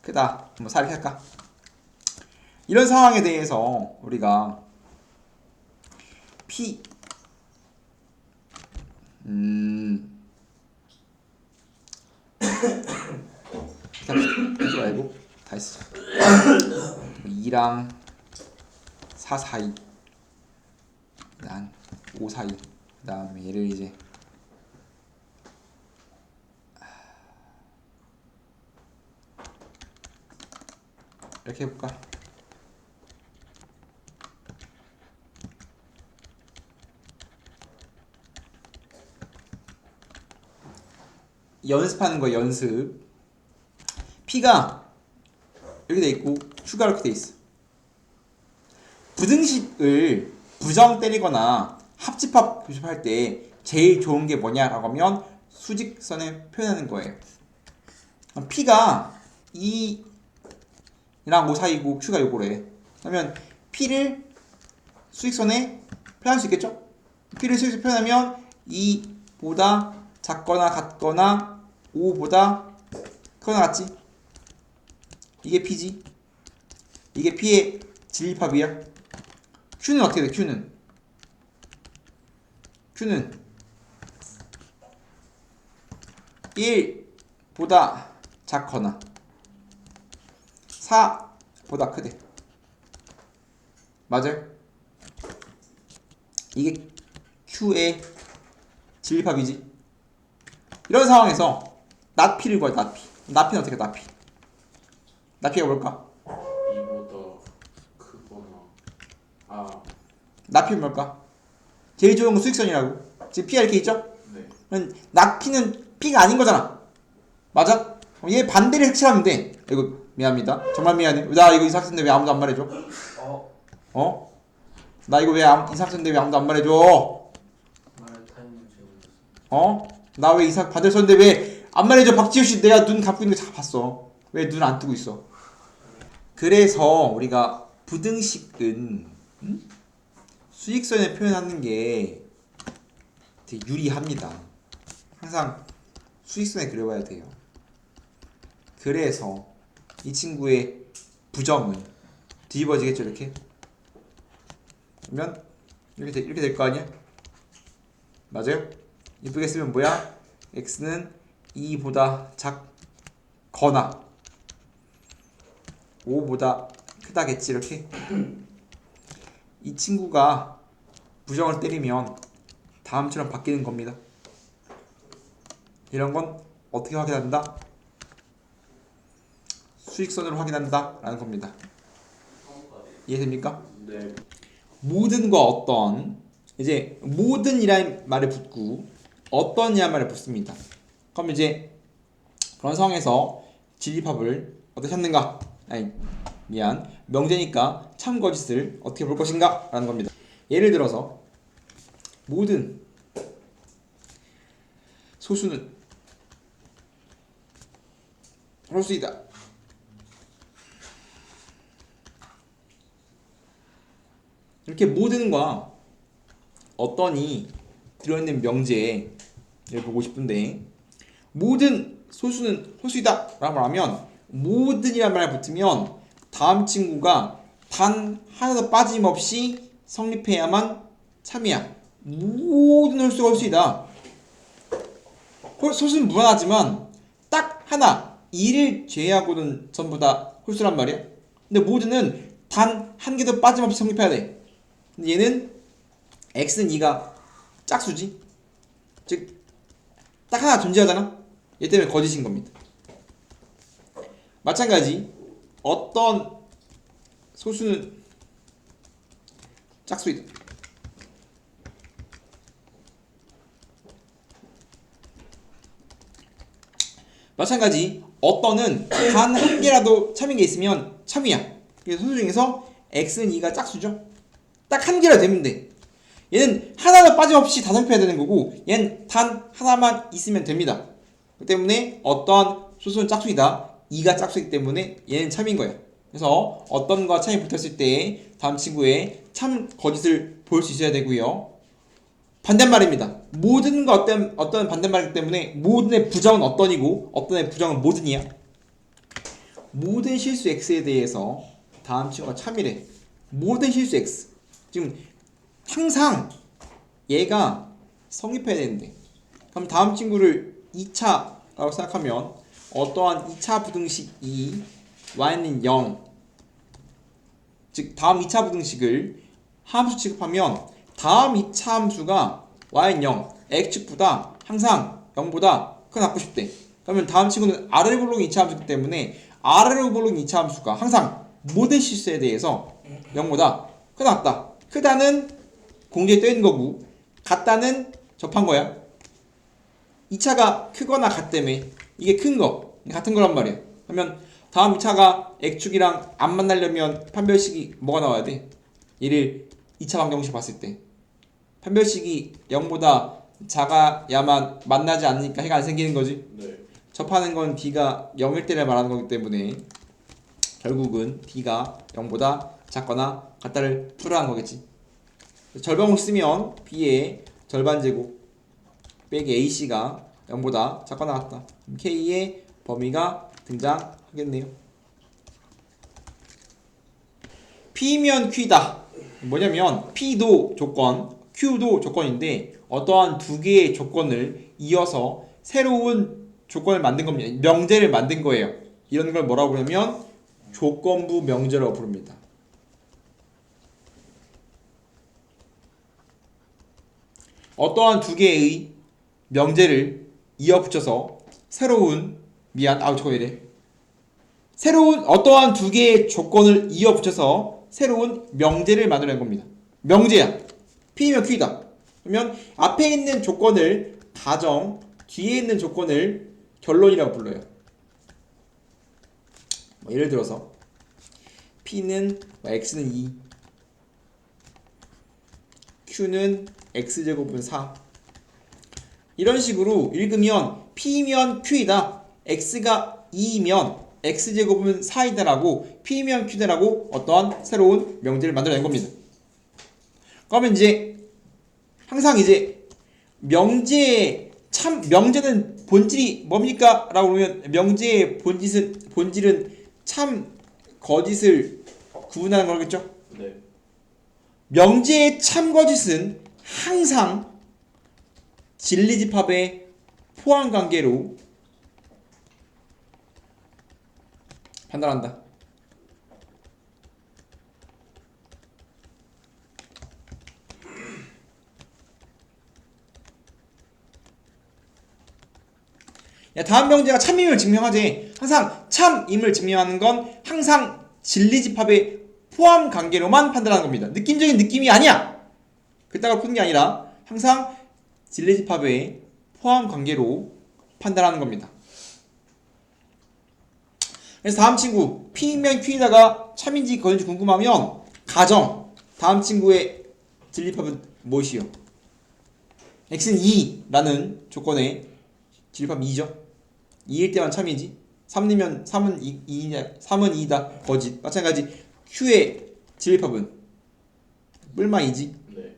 크다. 뭐 4 이렇게 할까? 이런 상황에 대해서 우리가 P 이렇게 말고 다시 쓰자. 2랑 4 사이 난 5 사이 그 다음에 얘를 이제 이렇게 해볼까? 연습하는 거 연습. P가 이렇게 돼 있고 Q가 이렇게 돼 있어. 부등식을 부정 때리거나 합집합 교집할 때 제일 좋은 게 뭐냐라고 하면 수직선에 표현하는 거예요. P가 2랑 5 사이고 Q가 요거래. 그러면 P를 수직선에 표현할 수 있겠죠? P를 수직선에 표현하면 2보다 작거나 같거나 5보다 크거나 같지? 이게 P지. 이게 P의 진립합이야. Q는 어떻게 돼? Q는 1보다 작거나 4보다 크대. 맞아요? 이게 Q의 진립합이지. 이런 상황에서 not P를 구해. not P. not P는 어떻게 해? not P. not P가 뭘까? 이보다 크거나 not P는 뭘까? 제일 좋은 건 수직선이라고. 지금 P가 이렇게 있죠? 네. 그럼 not P는 P가 아닌 거잖아. 맞아? 그럼 얘 반대를 색칠하면 돼. 이거 미안합니다. 정말 미안해. 나 이거 이삭센데 왜 아무도 안 말해줘? 어? 나 이거 왜 이삭센데 왜 아무도 안 말해줘? 말 타이밍을 재우셨어. 어? 나 왜 이삭 받을 썼는데 왜 안 말해줘? 박지우씨 내가 눈 감고 있는 거 다 봤어. 왜 눈 안 뜨고 있어? 그래서 우리가 부등식은 수직선에 표현하는 게 되게 유리합니다. 항상 수직선에 그려봐야 돼요. 그래서 이 친구의 부정은 뒤집어지겠죠, 이렇게? 그러면 이렇게 될 거 아니야? 맞아요? 이쁘게 쓰면 뭐야? x는 2보다 작거나 5보다 크다겠지, 이렇게? 이 친구가 부정을 때리면 다음처럼 바뀌는 겁니다. 이런 건 어떻게 확인한다? 수직선으로 확인한다 라는 겁니다. 이해됩니까? 네. 모든과 어떤, 이제 모든이라는 말을 붙고 어떤이라는 말을 붙습니다. 그럼 이제 그런 상황에서 진립합을 어떻게 찾는가? 아니 미안, 명제니까 참 거짓을 어떻게 볼 것인가 라는 겁니다. 예를 들어서 모든 소수는 홀수이다. 이렇게 모든과 어떤이 들어있는 명제를 보고 싶은데, 모든 소수는 홀수이다 라고 말하면 모든이란 말이 붙으면 다음 친구가 단 하나도 빠짐없이 성립해야만 참이야. 모든 홀수가 홀수이다. 소수는 무한하지만 딱 하나 2를 제외하고는 전부 다 홀수란 말이야. 근데 모든은 단 한 개도 빠짐없이 성립해야 돼. 근데 얘는 x는 2가 짝수지. 즉 딱 하나 존재하잖아. 얘 때문에 거짓인 겁니다. 마찬가지 어떤 소수는 짝수이다. 마찬가지 어떤은 단 한 개라도 참인 게 있으면 참이야. 그래서 소수 중에서 x는 2가 짝수죠. 딱 한 개라도 되면 돼. 얘는 하나도 빠짐없이 다 성립해야 되는 거고 얘는 단 하나만 있으면 됩니다. 그렇기 때문에 어떤 소수는 짝수이다. 2가 짝수이기 때문에 얘는 참인 거야. 그래서 어떤과 참이 붙었을 때 다음 친구의 참 거짓을 볼 수 있어야 되고요. 반대말입니다. 모든과 어떤 반대말이기 때문에 모든의 부정은 어떤이고 어떤의 부정은 모든이야. 모든 실수 x에 대해서 다음 친구가 참이래. 모든 실수 x. 지금 항상 얘가 성립해야 되는데, 그럼 다음 친구를 2차라고 생각하면 어떠한 2차 부등식 2 y는 0, 즉 다음 2차 부등식을 함수 취급하면 다음 2차 함수가 y는 0, x축보다 항상 0보다 크게 갖고 싶대. 그러면 다음 친구는 아래로 볼록인 2차 함수이기 때문에 아래로 볼록인 2차 함수가 항상 모든 실수에 대해서 0보다 크다 같다. 크다는 공지에 떠있는 거고 같다는 접한 거야. 2차가 크거나 같다며. 이게 큰 거, 같은 거란 말이야. 그러면 다음 2차가 x축이랑 안 만나려면 판별식이 뭐가 나와야 돼? 얘를 2차 방정식 봤을 때 판별식이 0보다 작아야만 만나지 않으니까 해가 안 생기는 거지. 네. 접하는 건 d가 0일 때를 말하는 거기 때문에 결국은 d가 0보다 작거나 같다를 풀어한 거겠지. 절반공식 쓰면 b의 절반 제곱 빼기 ac가 0보다 작거나 같다. k의 범위가 등장하겠네요. p면 q다. 뭐냐면 p도 조건, q도 조건인데 어떠한 두 개의 조건을 이어서 새로운 조건을 만든 겁니다. 명제를 만든 거예요. 이런 걸 뭐라고 부르냐면 조건부 명제라고 부릅니다. 어떠한 두 개의 명제를 이어 붙여서 새로운 저거 이래. 새로운 어떠한 두 개의 조건을 이어 붙여서 새로운 명제를 만들어낸 겁니다. 명제야. P면 Q다. 그러면 앞에 있는 조건을 가정, 뒤에 있는 조건을 결론이라고 불러요. 예를 들어서 P는 X는 2, Q는 X제곱은 4. 이런 식으로 읽으면 P면 Q이다. X가 2이면 X제곱은 4이다라고 P면 Q다라고 어떠한 새로운 명제를 만들어낸 겁니다. 그러면 이제 항상 이제 명제는 본질이 뭡니까? 라고 그러면 명제의 본질은 참 거짓을 구분하는 거겠죠? 네. 명제의 참 거짓은 항상 진리집합의 포함관계로 판단한다. 다음 명제가 참임을 증명하지. 항상 참임을 증명하는 건 항상 진리집합의 포함관계로만 판단하는 겁니다. 느낌적인 느낌이 아니야. 그따가 푸는 게 아니라 항상 진리집합의 포함관계로 판단하는 겁니다. 그래서 다음 친구 P면 Q에다가 참인지 거짓인지 궁금하면 가정 다음 친구의 진리집합은 무엇이요? X는 2라는 조건에 진리집합 2죠. 2일 때만 참이지. 3이면 3은 2다. 거짓. 마찬가지 Q의 진리집합은 뿔마이지. 네.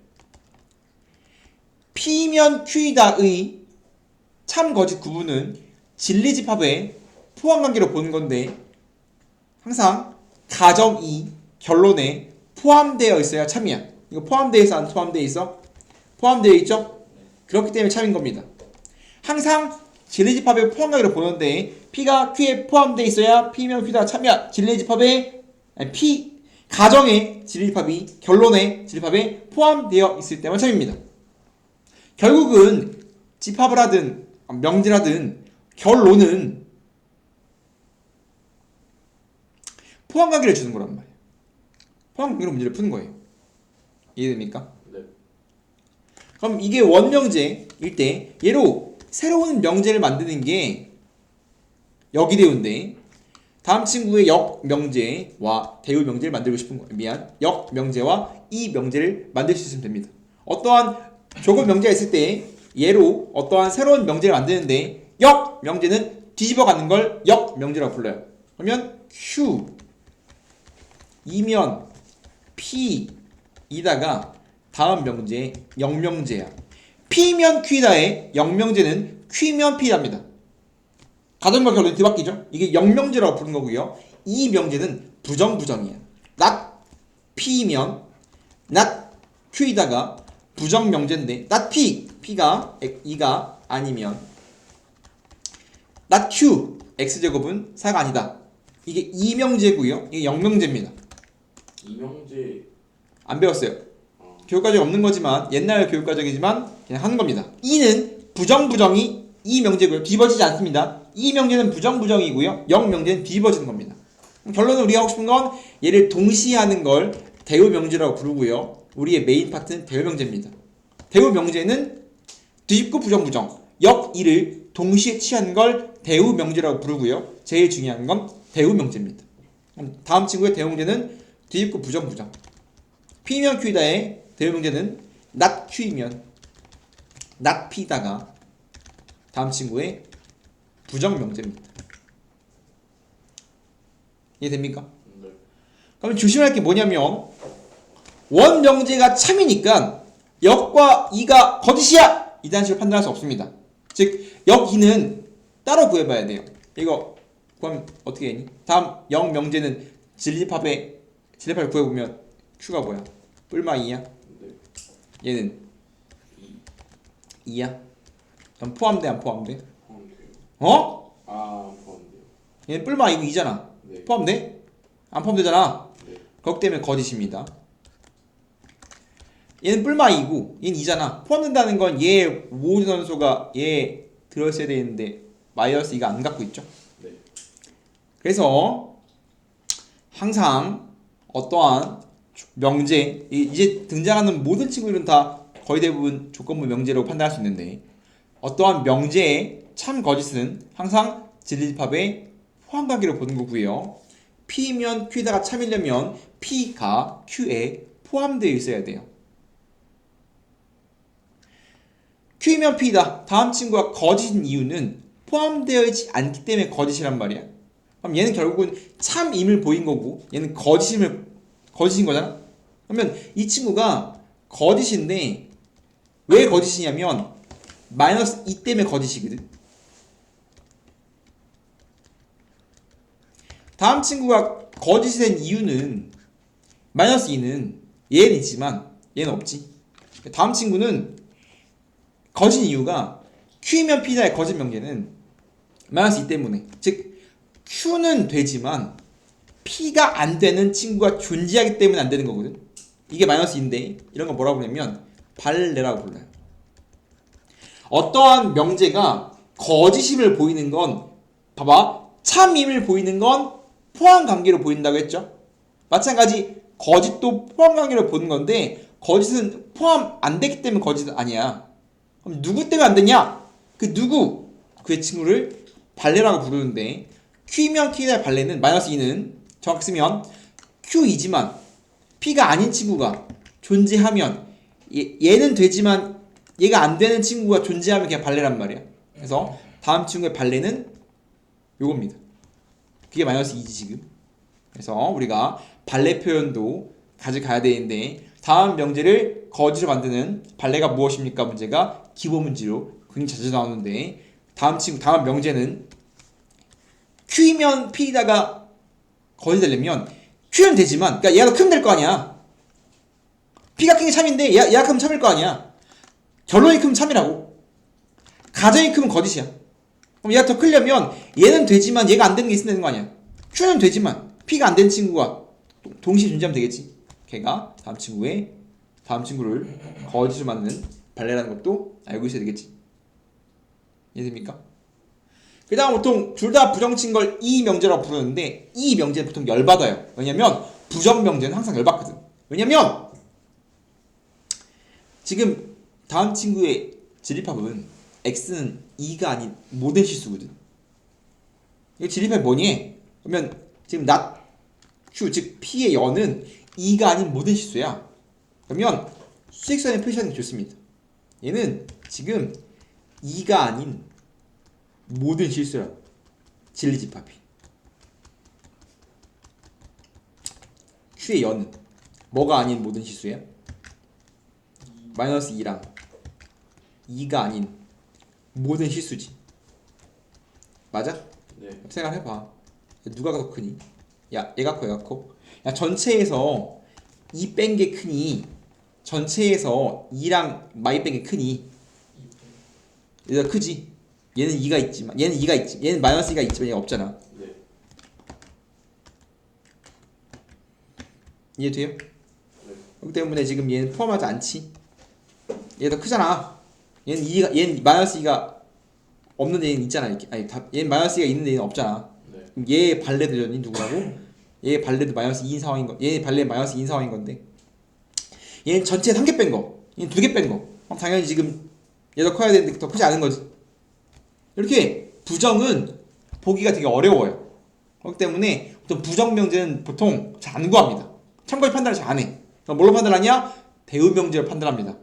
P면 Q이다의 참 거짓 구분은 진리집합의 포함관계로 보는 건데 항상 가정 2 결론에 포함되어 있어야 참이야. 이거 포함되어 있어 안 포함되어 있어? 포함되어 있죠? 그렇기 때문에 참인 겁니다. 항상 진리집합의 포함관계로 보는데 P가 Q에 포함되어 있어야 P면 Q다 참이야. 진리집합의 P 가정의 진리집합이 결론의 진리집합에 포함되어 있을 때만 참입니다. 결국은 집합을 하든 명제를 하든 결론은 포함관계를 주는 거란 말이에요. 포함관계로 문제를 푸는 거예요. 이해됩니까? 네. 그럼 이게 원명제일 때 얘로 새로운 명제를 만드는 게 역이대우인데 다음 친구의 역명제와 대우명제를 만들고 싶은 거예요. 역명제와 이 명제를 만들 수 있으면 됩니다. 어떠한 조건 명제가 있을 때 얘로 어떠한 새로운 명제를 만드는데 역명제는 뒤집어 갖는 걸 역명제라고 불러요. 그러면 Q 이면 P 이다가 다음 명제 역명제야. P면 Q다의 역명제는 Q면 P답니다. 가정과 결론이 뒤바뀌죠. 이게 역명제라고 부르는 거고요. 이 명제는 부정부정이에요. not P면 not Q이다가 부정명제인데 not P, P가 2가 아니면 not Q, X제곱은 4가 아니다. 이게 이명제고요. 이게 역명제입니다. 이명제. 안 배웠어요. 교육과정이 없는 거지만 옛날 교육과정이지만 그냥 하는 겁니다. 이는 부정부정이 이 명제고요. 뒤집어지지 않습니다. 이 명제는 부정부정이고요. 역명제는 뒤집어지는 겁니다. 결론은 우리가 하고 싶은 건 얘를 동시에 하는 걸 대우명제라고 부르고요. 우리의 메인 파트는 대우명제입니다. 대우명제는 뒤집고 부정부정, 역2를 동시에 취하는 걸 대우명제라고 부르고요. 제일 중요한 건 대우명제입니다. 다음 친구의 대우명제는 뒤집고 부정부정. P면 Q다의 대우명제는 not Q이면 not P다가 다음 친구의 부정명제입니다. 이해됩니까? 네. 그럼 조심할 게 뭐냐면 원 명제가 참이니까 역과 이가 거짓이야! 이 단식을 판단할 수 없습니다. 즉 역, 이는 따로 구해봐야 돼요. 이거 구하면 어떻게 했니? 다음 영 명제는 진립합을 구해보면 Q가 뭐야? 뿔마 2야? 네. 얘는 2야? 그럼 포함돼 안 포함돼? 포함돼요. 어? 아, 포함돼요. 얘는 뿔마 이고 2잖아. 네. 포함돼? 안 포함되잖아. 네. 그렇기 때문에 거짓입니다. 얘는 뿔마 2고 얘는 2잖아. 포함된다는 건 얘 모든 원소가 얘 들어있어야 되는데 마이너스 2가 안 갖고 있죠. 네. 그래서 항상 어떠한 명제, 이제 등장하는 모든 친구들은 다 거의 대부분 조건부 명제라고 판단할 수 있는데 어떠한 명제의 참 거짓은 항상 진리집합의 포함관계로 보는 거고요. P면 Q에다가 참이려면 P가 Q에 포함되어 있어야 돼요. Q이면 P다. 다음 친구가 거짓인 이유는 포함되어 있지 않기 때문에 거짓이란 말이야. 그럼 얘는 결국은 참임을 보인 거고 얘는 거짓인 거잖아. 그러면 이 친구가 거짓인데 왜 거짓이냐면 마이너스 2 때문에 거짓이거든. 다음 친구가 거짓이 된 이유는 마이너스 2는 얘는 있지만 얘는 없지. 다음 친구는 거짓 이유가 Q이면 P자의 거짓 명제는 마이너스 2 때문에, 즉 Q는 되지만 P가 안 되는 친구가 존재하기 때문에 안 되는 거거든. 이게 마이너스 2인데 이런 거 뭐라고 부르냐면 발레라고 불러요. 어떠한 명제가 거짓임을 보이는 건 봐봐, 참임을 보이는 건 포함 관계로 보인다고 했죠. 마찬가지 거짓도 포함 관계로 보는 건데 거짓은 포함 안 되기 때문에 거짓은 아니야. 그럼 누구 때문에 안 되냐? 그 누구? 그의 친구를 발레라고 부르는데 Q면 Q의 발레는 마이너스 2는 정확히 쓰면 Q이지만 P가 아닌 친구가 존재하면 얘는 되지만 얘가 안 되는 친구가 존재하면 그냥 발레란 말이야. 그래서 다음 친구의 발레는 요겁니다. 그게 마이너스 2지 지금. 그래서 우리가 발레 표현도 가져가야 되는데 다음 명제를 거짓으로 만드는 발레가 무엇입니까? 문제가 기본 문제로 굉장히 자주 나오는데 다음 명제는 Q이면 P에다가 거짓이 되려면 Q는 되지만 그러니까 얘가 더 크면 될 거 아니야. P가 큰 게 참인데 얘가 크면 참일 거 아니야. 결론이 크면 참이라고. 가정이 크면 거짓이야. 그럼 얘가 더 크려면 얘는 되지만 얘가 안 되는 게 있어야 되는 거 아니야. Q는 되지만 P가 안 되는 친구가 동시에 존재하면 되겠지. 걔가 다음 친구를 거짓으로 만드는 발레라는 것도 알고 있어야 되겠지. 이해됩니까? 그 다음 보통 둘 다 부정친 걸 이 명제라고 부르는데 이 명제는 보통 열받아요. 왜냐면 부정 명제는 항상 열받거든. 왜냐면 지금 다음 친구의 진립합은 x는 2가 아닌 모든 실수거든. 이거 진립합이 뭐니? 그러면 지금 not q 즉 p의 여는 2가 아닌 모든 실수야. 그러면 수직선에 표시하는 게 좋습니다. 얘는 지금 2가 아닌 모든 실수라. 진리집합이 Q의 여는 뭐가 아닌 모든 실수야? 마이너스 2랑 2가 아닌 모든 실수지. 맞아? 네. 생각해봐. 누가 더 크니? 야, 얘가 커, 얘가 커? 야, 전체에서 2 뺀 게 크니? 전체에서 2랑 마이 뺀 게 크니? 얘가 크지? 얘는 2가 있지만 얘는 2가 있지. 얘는 마이너스 2가 있지만 얘가 없잖아. 네. 이해돼요? 네. 그렇기 때문에 지금 얘는 포함하지 않지. 얘가 더 크잖아. 얘는 마이너스 2가 없는 얘는 있잖아. 이렇게. 아니, 얘는 마이너스 2가 있는 얘는 없잖아. 네. 그럼 얘의 발레들이 누구라고? 얘의 발레도 마이너스 2인 상황인 거. 얘의 발레 마이너스 2인 상황인 건데. 얘는 전체에 3개 뺀 거. 얘는 2개 뺀 거. 그럼 당연히 지금 얘도 커야 되는데 더 크지 않은 거지. 이렇게 부정은 보기가 되게 어려워요. 그렇기 때문에 보통 부정 명제는 보통 잘 안 구합니다. 참고의 판단을 잘 안 해. 그럼 뭘로 판단하냐? 대우 명제로 판단합니다.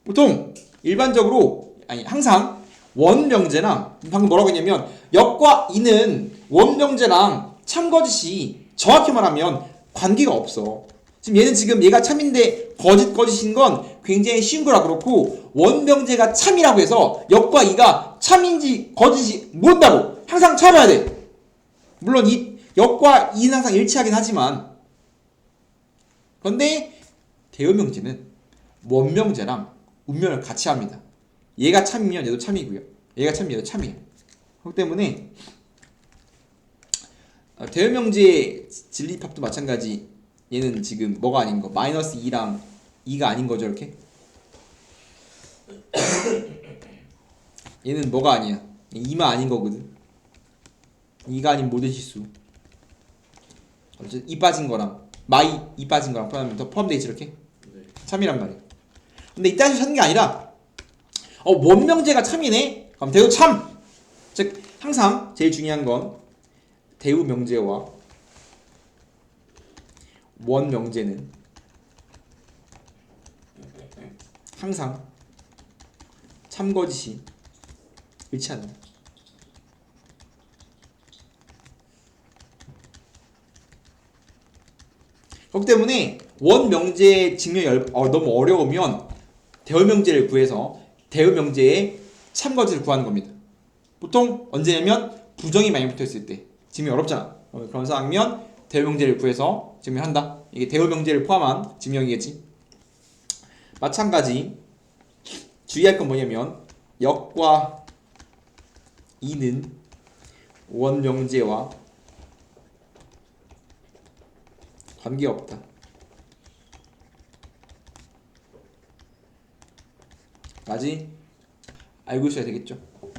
보통 일반적으로 항상 원 명제랑 방금 뭐라고 했냐면 역과 이는 원 명제랑 참거짓이 정확히 말하면 관계가 없어. 지금 얘는 지금 얘가 참인데 거짓인 건 굉장히 쉬운 거라 그렇고 원명제가 참이라고 해서 역과 이가 참인지 거짓이 모른다고. 항상 참아야 돼. 물론 이 역과 이는 항상 일치하긴 하지만 그런데 대요명제는 원명제랑 운명을 같이 합니다. 얘가 참이면 얘도 참이고요. 얘가 참이면 얘도 참이에요. 그렇기 때문에 대요명제 진리합도 마찬가지. 얘는 지금 뭐가 아닌 거 마이너스 2랑 2가 아닌 거죠 이렇게. 얘는 뭐가 아니야 2만 아닌 거거든. 2가 아닌 모든 실수. 어쨌든 2 빠진 거랑 마이 2 빠진 거랑 포함하면 더 포함되어 있지 이렇게. 네. 참이란 말이야. 근데 이따 찾는 게 아니라 원명제가 참이네. 그럼 대우 참. 즉 항상 제일 중요한 건 대우 명제와 원명제는 항상 참거짓이 일치한다. 그렇기 때문에 원명제 증명이 너무 어려우면 대우명제를 구해서 대우명제의 참거짓을 구하는 겁니다. 보통 언제냐면 부정이 많이 붙어있을 때 증명이 어렵잖아. 그런 상황이면 대우명제를 구해서 증명한다. 이게 대우명제를 포함한 증명이겠지. 마찬가지 주의할 건 뭐냐면 역과 이는 원명제와 관계없다. 까지 알고 있어야 되겠죠.